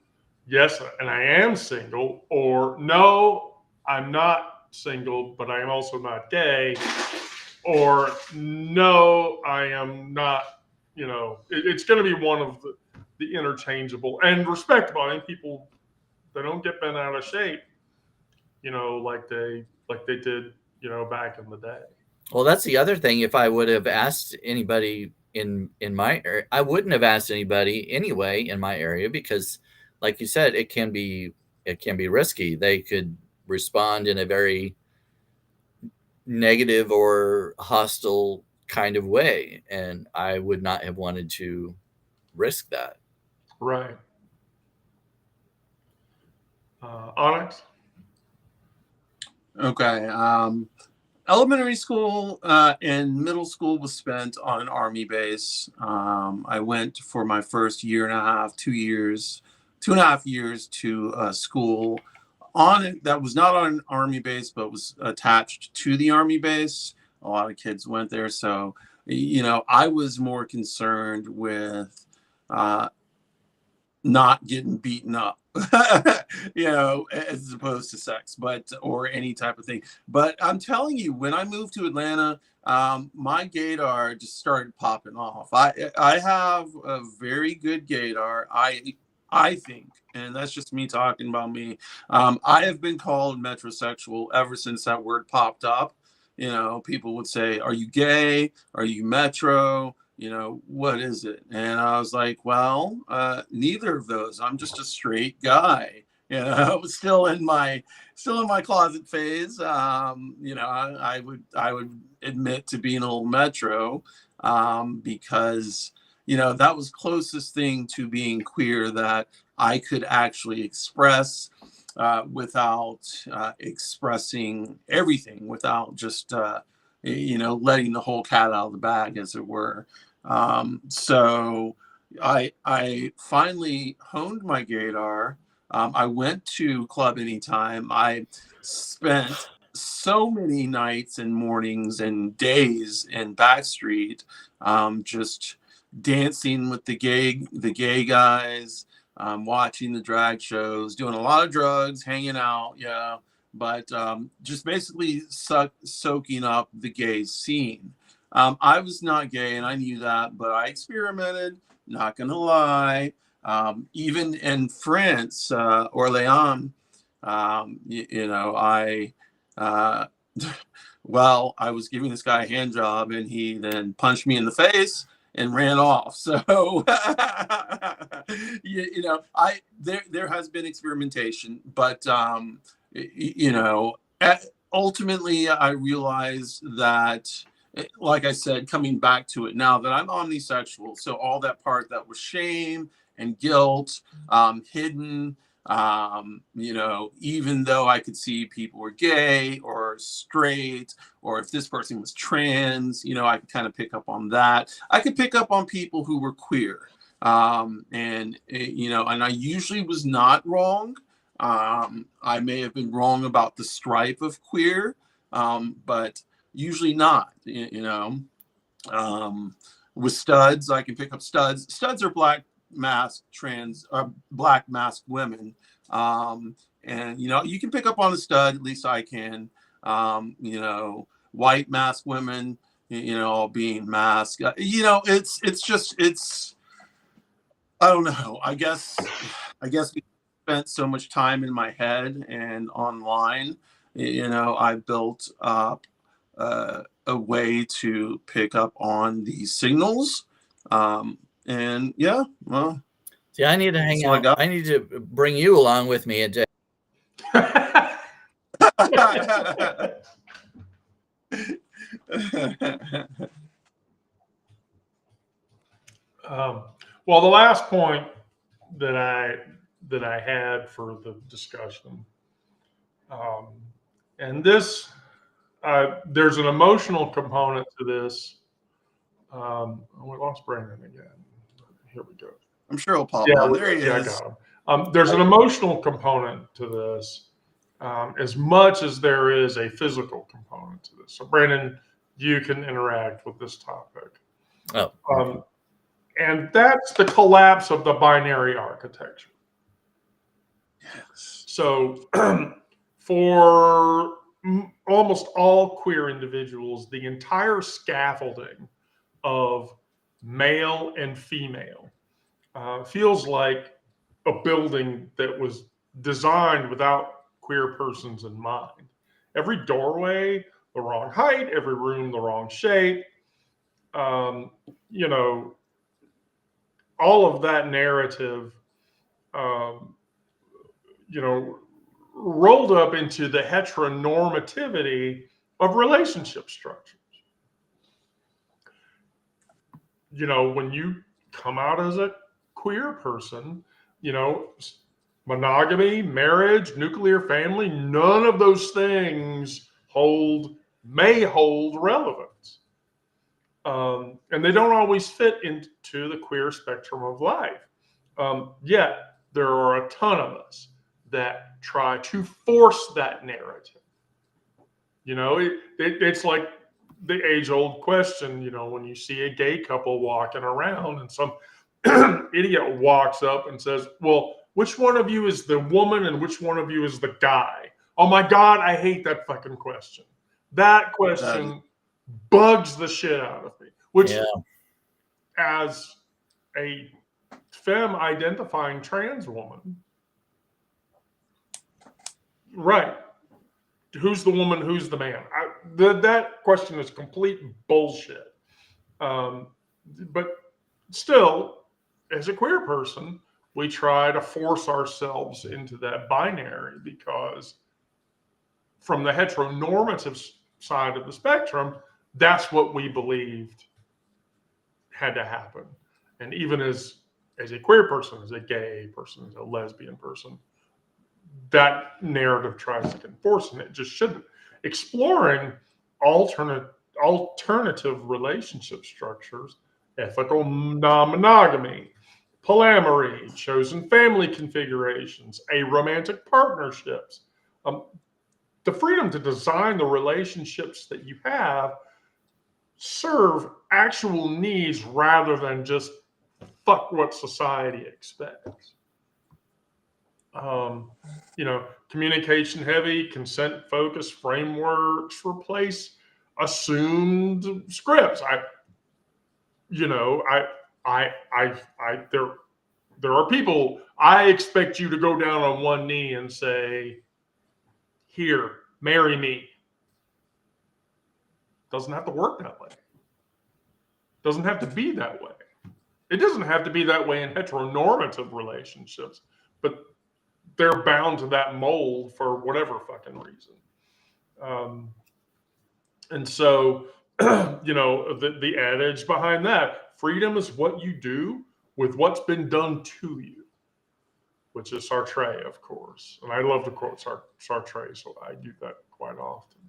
Speaker 1: yes, and I am single, or no, I'm not single, but I am also not gay, or no, I am not, it's going to be one of the interchangeable and respectable. I mean, people, they don't get bent out of shape, like they did, back in the day.
Speaker 3: Well, that's the other thing. If I would have asked anybody in my area, I wouldn't have asked anybody anyway in my area, because like you said, it can be risky. They could respond in a very negative or hostile kind of way, and I would not have wanted to risk that.
Speaker 1: Right. Onyx?
Speaker 4: Okay. Elementary school and middle school was spent on an army base. I went for my first year and a half, 2 years, 2.5 years to school on it that was not on an army base, but was attached to the army base. A lot of kids went there. So, I was more concerned with not getting beaten up, as opposed to sex, or any type of thing. But I'm telling you, when I moved to Atlanta, my gaydar just started popping off. I have a very good gaydar. I think, and that's just me talking about me. I have been called metrosexual ever since that word popped up. People would say, "Are you gay? Are you metro? What is it?" And I was like, well, neither of those. I'm just a straight guy. Still in my closet phase. I would admit to being a little metro, because that was closest thing to being queer that I could actually express without expressing everything, without just letting the whole cat out of the bag, as it were. So I finally honed my gaydar. I went to Club Anytime. I spent so many nights and mornings and days in Backstreet, just dancing with the gay guys, watching the drag shows, doing a lot of drugs, hanging out, yeah, but just basically soaking up the gay scene. I was not gay, and I knew that, but I experimented. Not gonna lie. Even in France, Orléans, I well, I was giving this guy a hand job, and he then punched me in the face and ran off. So, there has been experimentation, but ultimately, I realized that, like I said, coming back to it now that I'm omnisexual, so all that part that was shame and guilt, hidden, even though I could see people were gay or straight, or if this person was trans, I could kind of pick up on that. I could pick up on people who were queer. And I usually was not wrong. I may have been wrong about the stripe of queer, but usually not, with studs, I can pick up studs. Studs are black masked women. And you can pick up on a stud, at least I can. White masked women, all being masked. It's I don't know. I guess we spent so much time in my head and online, I built up a way to pick up on these signals. And yeah, well,
Speaker 3: see, I need to hang
Speaker 4: so I
Speaker 3: out.
Speaker 4: got-
Speaker 3: I need to bring you along with me.
Speaker 1: Well, the last point that I had for the discussion, and this there's an emotional component to this. We lost Brandon again. Here we go.
Speaker 4: I'm sure he'll pop
Speaker 1: Yeah,
Speaker 4: on. There he
Speaker 1: I
Speaker 4: is.
Speaker 1: got him. There's an emotional component to this, as much as there is a physical component to this. So, Brandon, you can interact with this topic.
Speaker 3: Oh.
Speaker 1: And that's the collapse of the binary architecture.
Speaker 4: Yes.
Speaker 1: So, for almost all queer individuals, the entire scaffolding of male and female feels like a building that was designed without queer persons in mind. Every doorway, the wrong height, every room, the wrong shape. All of that narrative, rolled up into the heteronormativity of relationship structures. You know, when you come out as a queer person, you know, monogamy, marriage, nuclear family, none of those things may hold relevance. And they don't always fit into the queer spectrum of life. Yet there are a ton of us that try to force that narrative. You know, it's like the age-old question, you know, when you see a gay couple walking around and some idiot walks up and says, well, which one of you is the woman and which one of you is the guy? Oh my God, I hate that fucking question. That question bugs the shit out of me. Which, as a femme identifying trans woman, right? Who's the woman? Who's the man? That question is complete bullshit. But still, as a queer person, we try to force ourselves into that binary because from the heteronormative side of the spectrum, that's what we believed had to happen. And even as a queer person, as a gay person, as a lesbian person, that narrative tries to enforce, and it just shouldn't. Exploring alternative relationship structures, ethical non-monogamy, polyamory, chosen family configurations, aromantic partnerships, the freedom to design the relationships that you have serve actual needs rather than just fuck what society expects. You know, communication heavy, consent focused frameworks replace assumed scripts. There are people, I expect you to go down on one knee and say, here, marry me. Doesn't have to work that way. Doesn't have to be that way. It doesn't have to be that way in heteronormative relationships, but they're bound to that mold for whatever fucking reason. And so, you know, the adage behind that, freedom is what you do with what's been done to you, which is Sartre, of course. And I love to quote Sartre, so I do that quite often.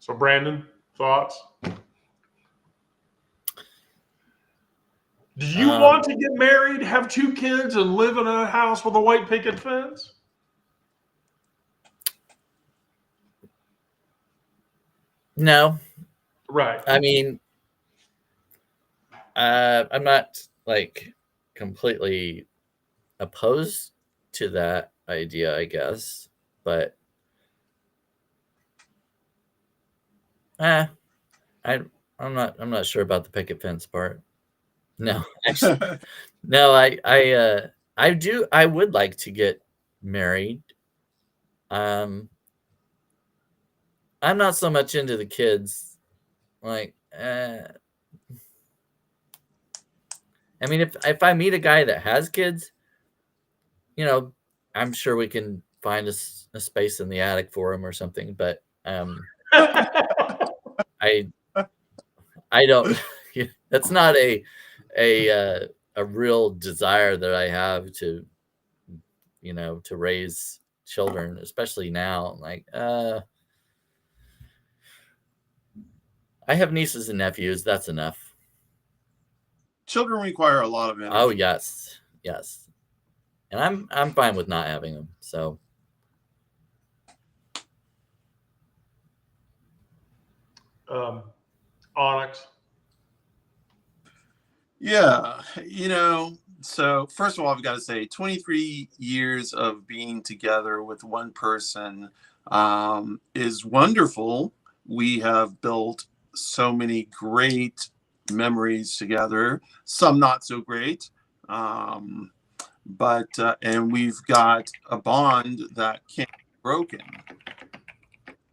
Speaker 1: So, Brandon, thoughts? Do you want to get married, have 2 kids, and live in a house with a white picket fence?
Speaker 3: No.
Speaker 1: Right.
Speaker 3: I mean, I'm not like completely opposed to that idea, I guess, but I'm not sure about the picket fence part. No, actually, no. I would like to get married. I'm not so much into the kids. Like, I mean, if I meet a guy that has kids, you know, I'm sure we can find a space in the attic for him or something. But I don't. That's not a real desire that I have to, you know, to raise children, especially now. Like, I have nieces and nephews. That's enough.
Speaker 4: Children require a lot of energy.
Speaker 3: Oh yes, and I'm fine with not having them. So,
Speaker 1: Onyx.
Speaker 4: Yeah, you know, so first of all, I've got to say 23 years of being together with one person is wonderful. We have built so many great memories together, some not so great. But and we've got a bond that can't be broken.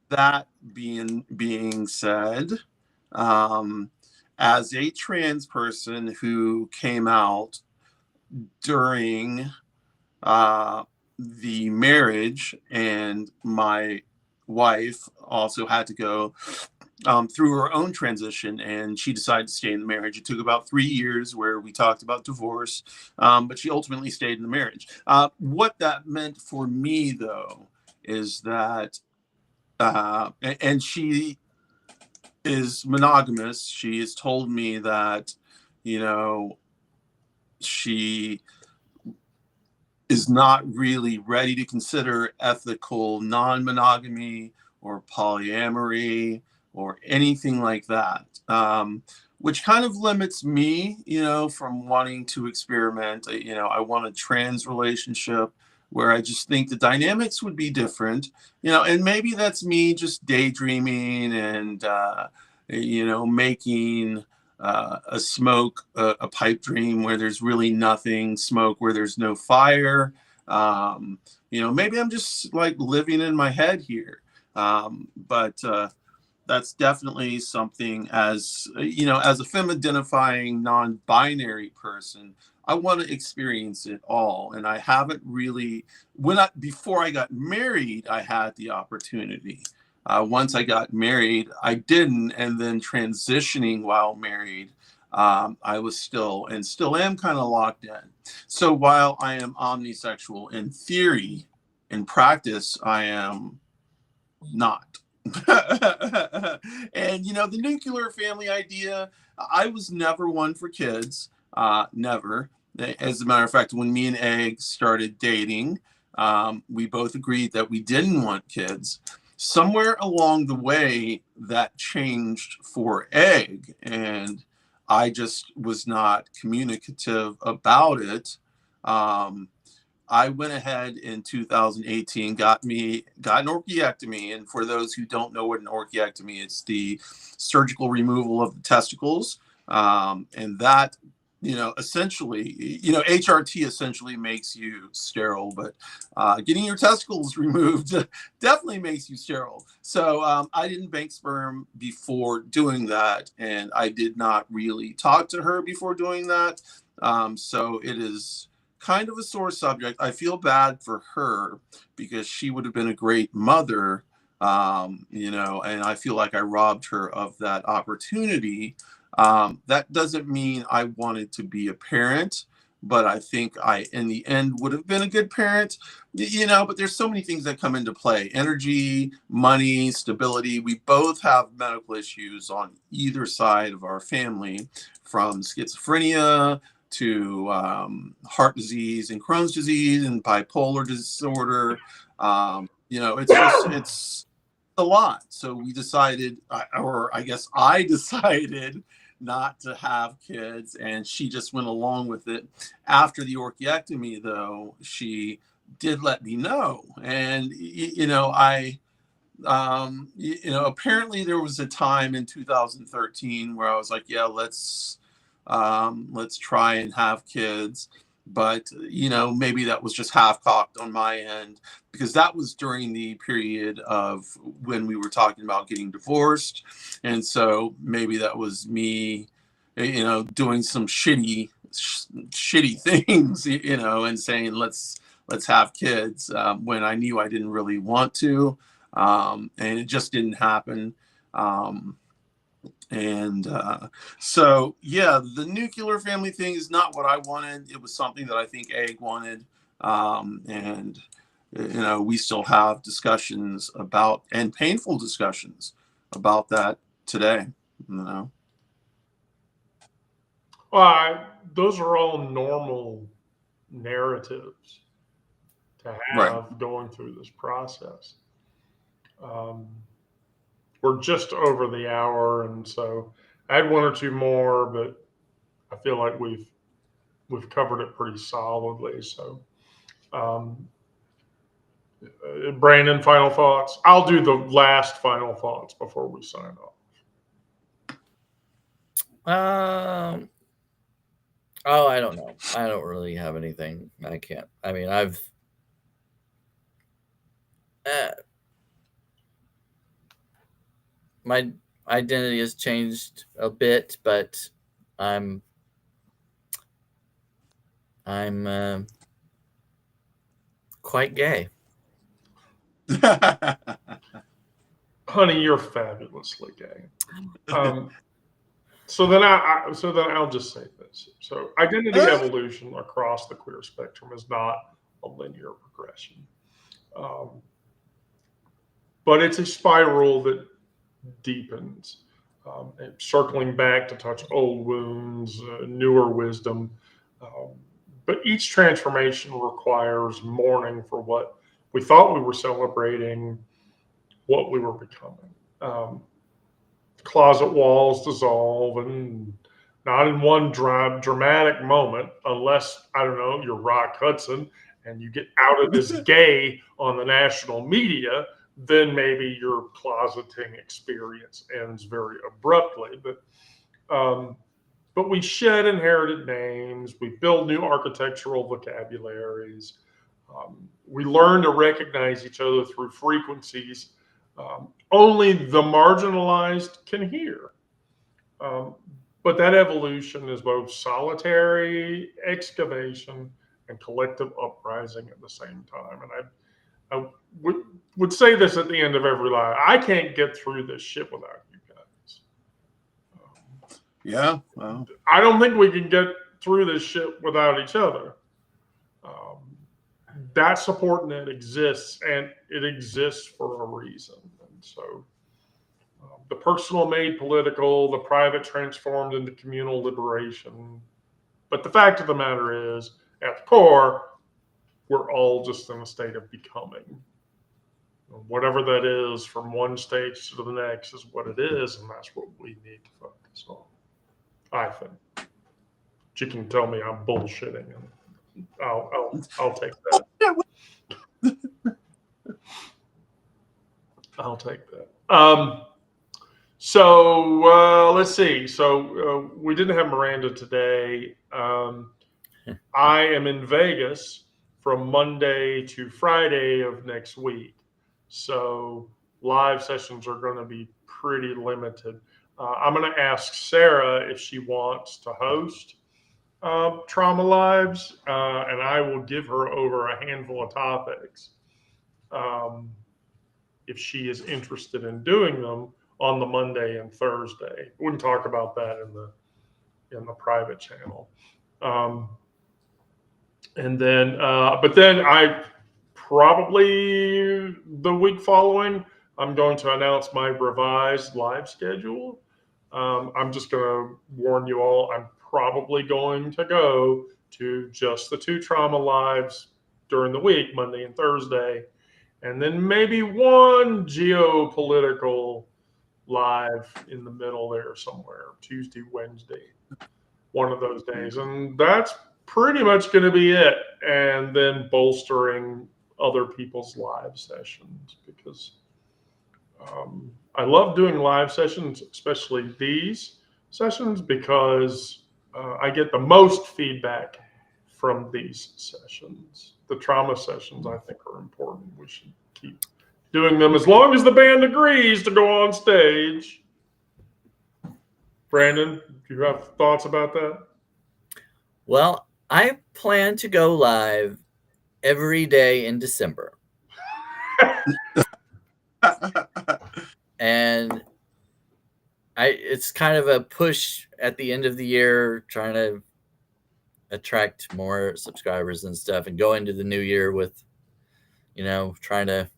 Speaker 4: That being said, as a trans person who came out during the marriage and my wife also had to go through her own transition, and she decided to stay in the marriage. It took about 3 years where we talked about divorce, but she ultimately stayed in the marriage. What that meant for me, though, is that, and she is monogamous. She has told me that, you know, she is not really ready to consider ethical non-monogamy or polyamory or anything like that, which kind of limits me, from wanting to experiment. I want a trans relationship where I just think the dynamics would be different, and maybe that's me just daydreaming and, making a pipe dream where there's really nothing, smoke where there's no fire. Maybe I'm just like living in my head here. But that's definitely something, as as a femme identifying non-binary person, I want to experience it all. And I haven't really, before I got married, I had the opportunity. Once I got married, I didn't. And then transitioning while married, I was still am kind of locked in. So while I am omnisexual in theory, in practice, I am not. And the nuclear family idea, I was never one for kids. Never. As a matter of fact, when me and Egg started dating, we both agreed that we didn't want kids. Somewhere along the way, that changed for Egg, and I just was not communicative about it. I went ahead in 2018, got an orchiectomy. And for those who don't know what an orchiectomy, it's the surgical removal of the testicles. And that, essentially, HRT essentially makes you sterile, but getting your testicles removed definitely makes you sterile. So I didn't bank sperm before doing that. And I did not really talk to her before doing that. So it is kind of a sore subject. I feel bad for her because she would have been a great mother, and I feel like I robbed her of that opportunity. That doesn't mean I wanted to be a parent, but I think I, in the end, would have been a good parent, but there's so many things that come into play: energy, money, stability. We both have medical issues on either side of our family, from schizophrenia to heart disease and Crohn's disease and bipolar disorder. It's a lot. So we decided, or I guess I decided, not to have kids, and she just went along with it. After the orchiectomy, though, she did let me know. And, apparently there was a time in 2013 where I was like, yeah, let's try and have kids. But, maybe that was just half-cocked on my end, because that was during the period of when we were talking about getting divorced. And so maybe that was me, doing some shitty things, and saying, let's have kids, when I knew I didn't really want to. And it just didn't happen. So yeah, the nuclear family thing is not what I wanted. It was something that I think Egg wanted. And we still have discussions about, and painful discussions about, that today.
Speaker 1: Well, those are all normal narratives to have
Speaker 4: Right.
Speaker 1: going through this process. We're just over the hour, and so I had one or two more, but I feel like we've covered it pretty solidly. So, Brandon, final thoughts. I'll do the last final thoughts before we sign off.
Speaker 3: I don't know. I don't really have anything. I can't. I mean, my identity has changed a bit, but I'm quite gay.
Speaker 1: honey, you're fabulously gay. So then I'll just say this. So identity evolution across the queer spectrum is not a linear progression. But it's a spiral that deepens. And circling back to touch old wounds, newer wisdom. But each transformation requires mourning for what we thought we were celebrating, what we were becoming. Closet walls dissolve, and not in one dramatic moment, unless, I don't know, you're Rock Hudson and you get out of this gay on the national media, then maybe your closeting experience ends very abruptly. But we shed inherited names, we build new architectural vocabularies, we learn to recognize each other through frequencies only the marginalized can hear. But that evolution is both solitary excavation and collective uprising at the same time. And I would say this at the end of every line. I can't get through this shit without you guys.
Speaker 4: Yeah. Well.
Speaker 1: I don't think we can get through this shit without each other. That support net exists, and it exists for a reason. And so the personal made political, the private transformed into communal liberation. But the fact of the matter is, at the core, we're all just in a state of becoming. Whatever that is, from one stage to the next, is what it is, and that's what we need to focus on, I think. But you can tell me I'm bullshitting, and I'll take that. I'll take that. So let's see. So we didn't have Miranda today. I am in Vegas from Monday to Friday of next week. So live sessions are going to be pretty limited. I'm going to ask Sarah if she wants to host Trauma Lives, and I will give her over a handful of topics if she is interested in doing them on the Monday and Thursday. We wouldn't talk about that in the private channel. And then, but then I probably the week following, I'm going to announce my revised live schedule. I'm just going to warn you all, I'm probably going to go to just the 2 trauma lives during the week, Monday and Thursday, and then maybe one geopolitical live in the middle there somewhere, Tuesday, Wednesday, one of those days. And that's pretty much going to be it. And then bolstering other people's live sessions, because I love doing live sessions, especially these sessions, because I get the most feedback from these sessions. The trauma sessions, I think, are important. We should keep doing them as long as the band agrees to go on stage. Brandon, do you have thoughts about that?
Speaker 3: Well, I plan to go live every day in December. And it's kind of a push at the end of the year, trying to attract more subscribers and stuff, and go into the new year with, trying to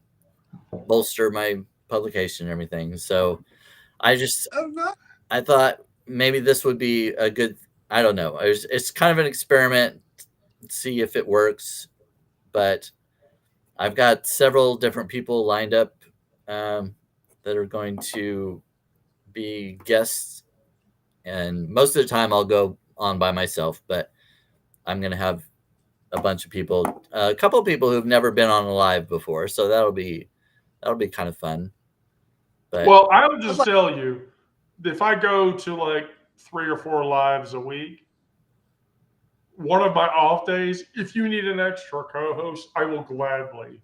Speaker 3: bolster my publication and everything. So I thought maybe this would be a good, I don't know. It's kind of an experiment, see if it works. But I've got several different people lined up that are going to be guests. And most of the time I'll go on by myself, but I'm going to have a bunch of people, a couple of people who've never been on a live before. So that'll be kind of fun. But
Speaker 1: well, I would just tell you, if I go to like 3 or 4 lives a week, one of my off days, if you need an extra co-host, I will gladly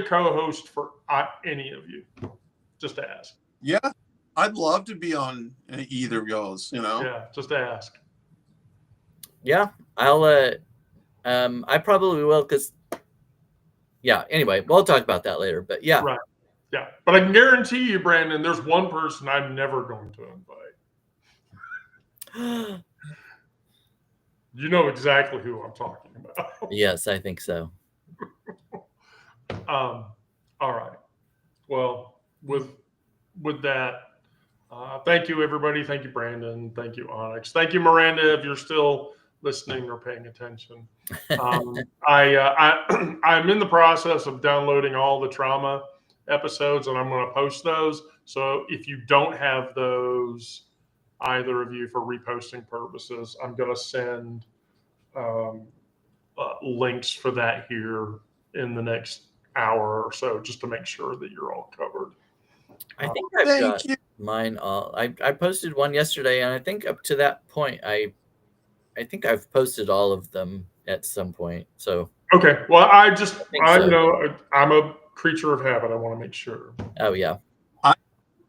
Speaker 1: co-host for any of you. Just ask.
Speaker 4: Yeah, I'd love to be on either of y'all's.
Speaker 1: Yeah, just ask.
Speaker 3: Yeah, I'll. I probably will, because yeah. Anyway, we'll talk about that later. But yeah,
Speaker 1: Right. Yeah. But I can guarantee you, Brandon, there's one person I'm never going to invite. You know exactly who I'm talking about.
Speaker 3: yes, I think so.
Speaker 1: All right. Well, with that, thank you, everybody. Thank you, Brandon. Thank you, Onyx. Thank you, Miranda, if you're still listening or paying attention. I'm in the process of downloading all the trauma episodes, and I'm going to post those. So if you don't have those, either of you, for reposting purposes, I'm going to send links for that here in the next hour or so, just to make sure that you're all covered.
Speaker 3: I think I've
Speaker 4: Thank
Speaker 3: got
Speaker 4: you.
Speaker 3: mine all. I posted one yesterday, and I think up to that point, I think I've posted all of them at some point. So
Speaker 1: Okay. Well, I'm a creature of habit. I want to make sure.
Speaker 3: oh yeah,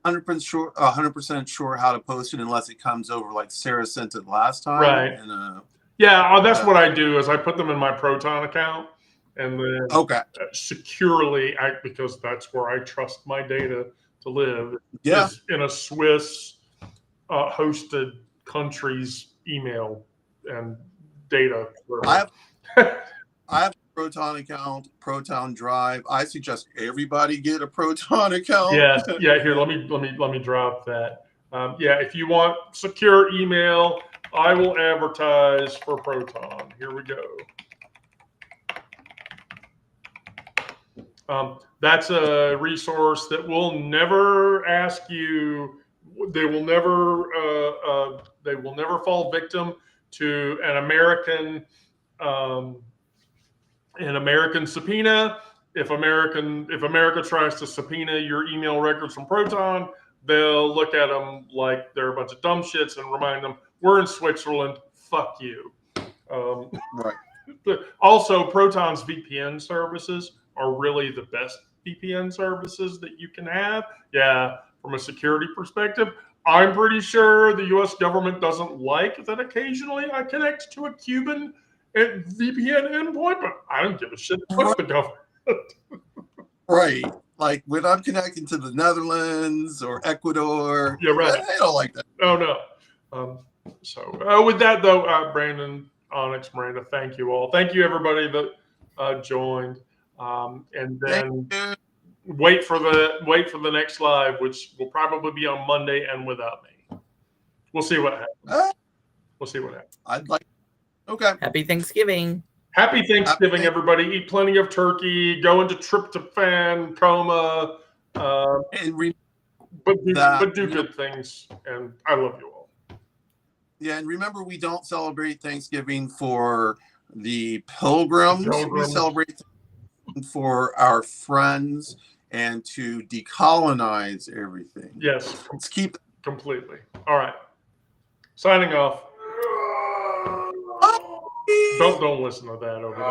Speaker 4: 100% sure how to post it unless it comes over like Sarah sent it last time.
Speaker 1: Right.
Speaker 4: And,
Speaker 1: yeah, that's what I do. Is I put them in my Proton account, and then securely, because that's where I trust my data to live.
Speaker 4: Yeah.
Speaker 1: Is in a Swiss hosted country's email and data.
Speaker 4: I have a Proton account, Proton Drive. I suggest everybody get a Proton account.
Speaker 1: Yeah. Here, let me drop that. If you want secure email, I will advertise for Proton. Here we go. That's a resource that will never ask you. They will never fall victim to an American subpoena. If America tries to subpoena your email records from Proton, they'll look at them like they're a bunch of dumb shits and remind them, we're in Switzerland, fuck you.
Speaker 4: Right.
Speaker 1: Also, Proton's VPN services are really the best VPN services that you can have. Yeah, from a security perspective, I'm pretty sure the U.S. government doesn't like that occasionally I connect to a Cuban VPN endpoint, but I don't give a shit. Fuck the government.
Speaker 4: Right. Like when I'm connecting to the Netherlands or Ecuador,
Speaker 1: Yeah, right.
Speaker 4: They don't like that.
Speaker 1: Oh, no. With that, though, Brandon, Onyx, Miranda, thank you all. Thank you, everybody that joined. And then wait for the next live, which will probably be on Monday and without me. We'll see what happens.
Speaker 4: I'd like. Okay.
Speaker 3: Happy Thanksgiving.
Speaker 1: Happy Thanksgiving, everybody. Eat plenty of turkey. Go into tryptophan coma.
Speaker 4: And
Speaker 1: but do good things. And I love you all.
Speaker 4: Yeah, and remember, we don't celebrate Thanksgiving for the pilgrims. We celebrate for our friends and to decolonize everything.
Speaker 1: Yes.
Speaker 4: Let's keep
Speaker 1: completely. All right. Signing off. Don't listen to that over there.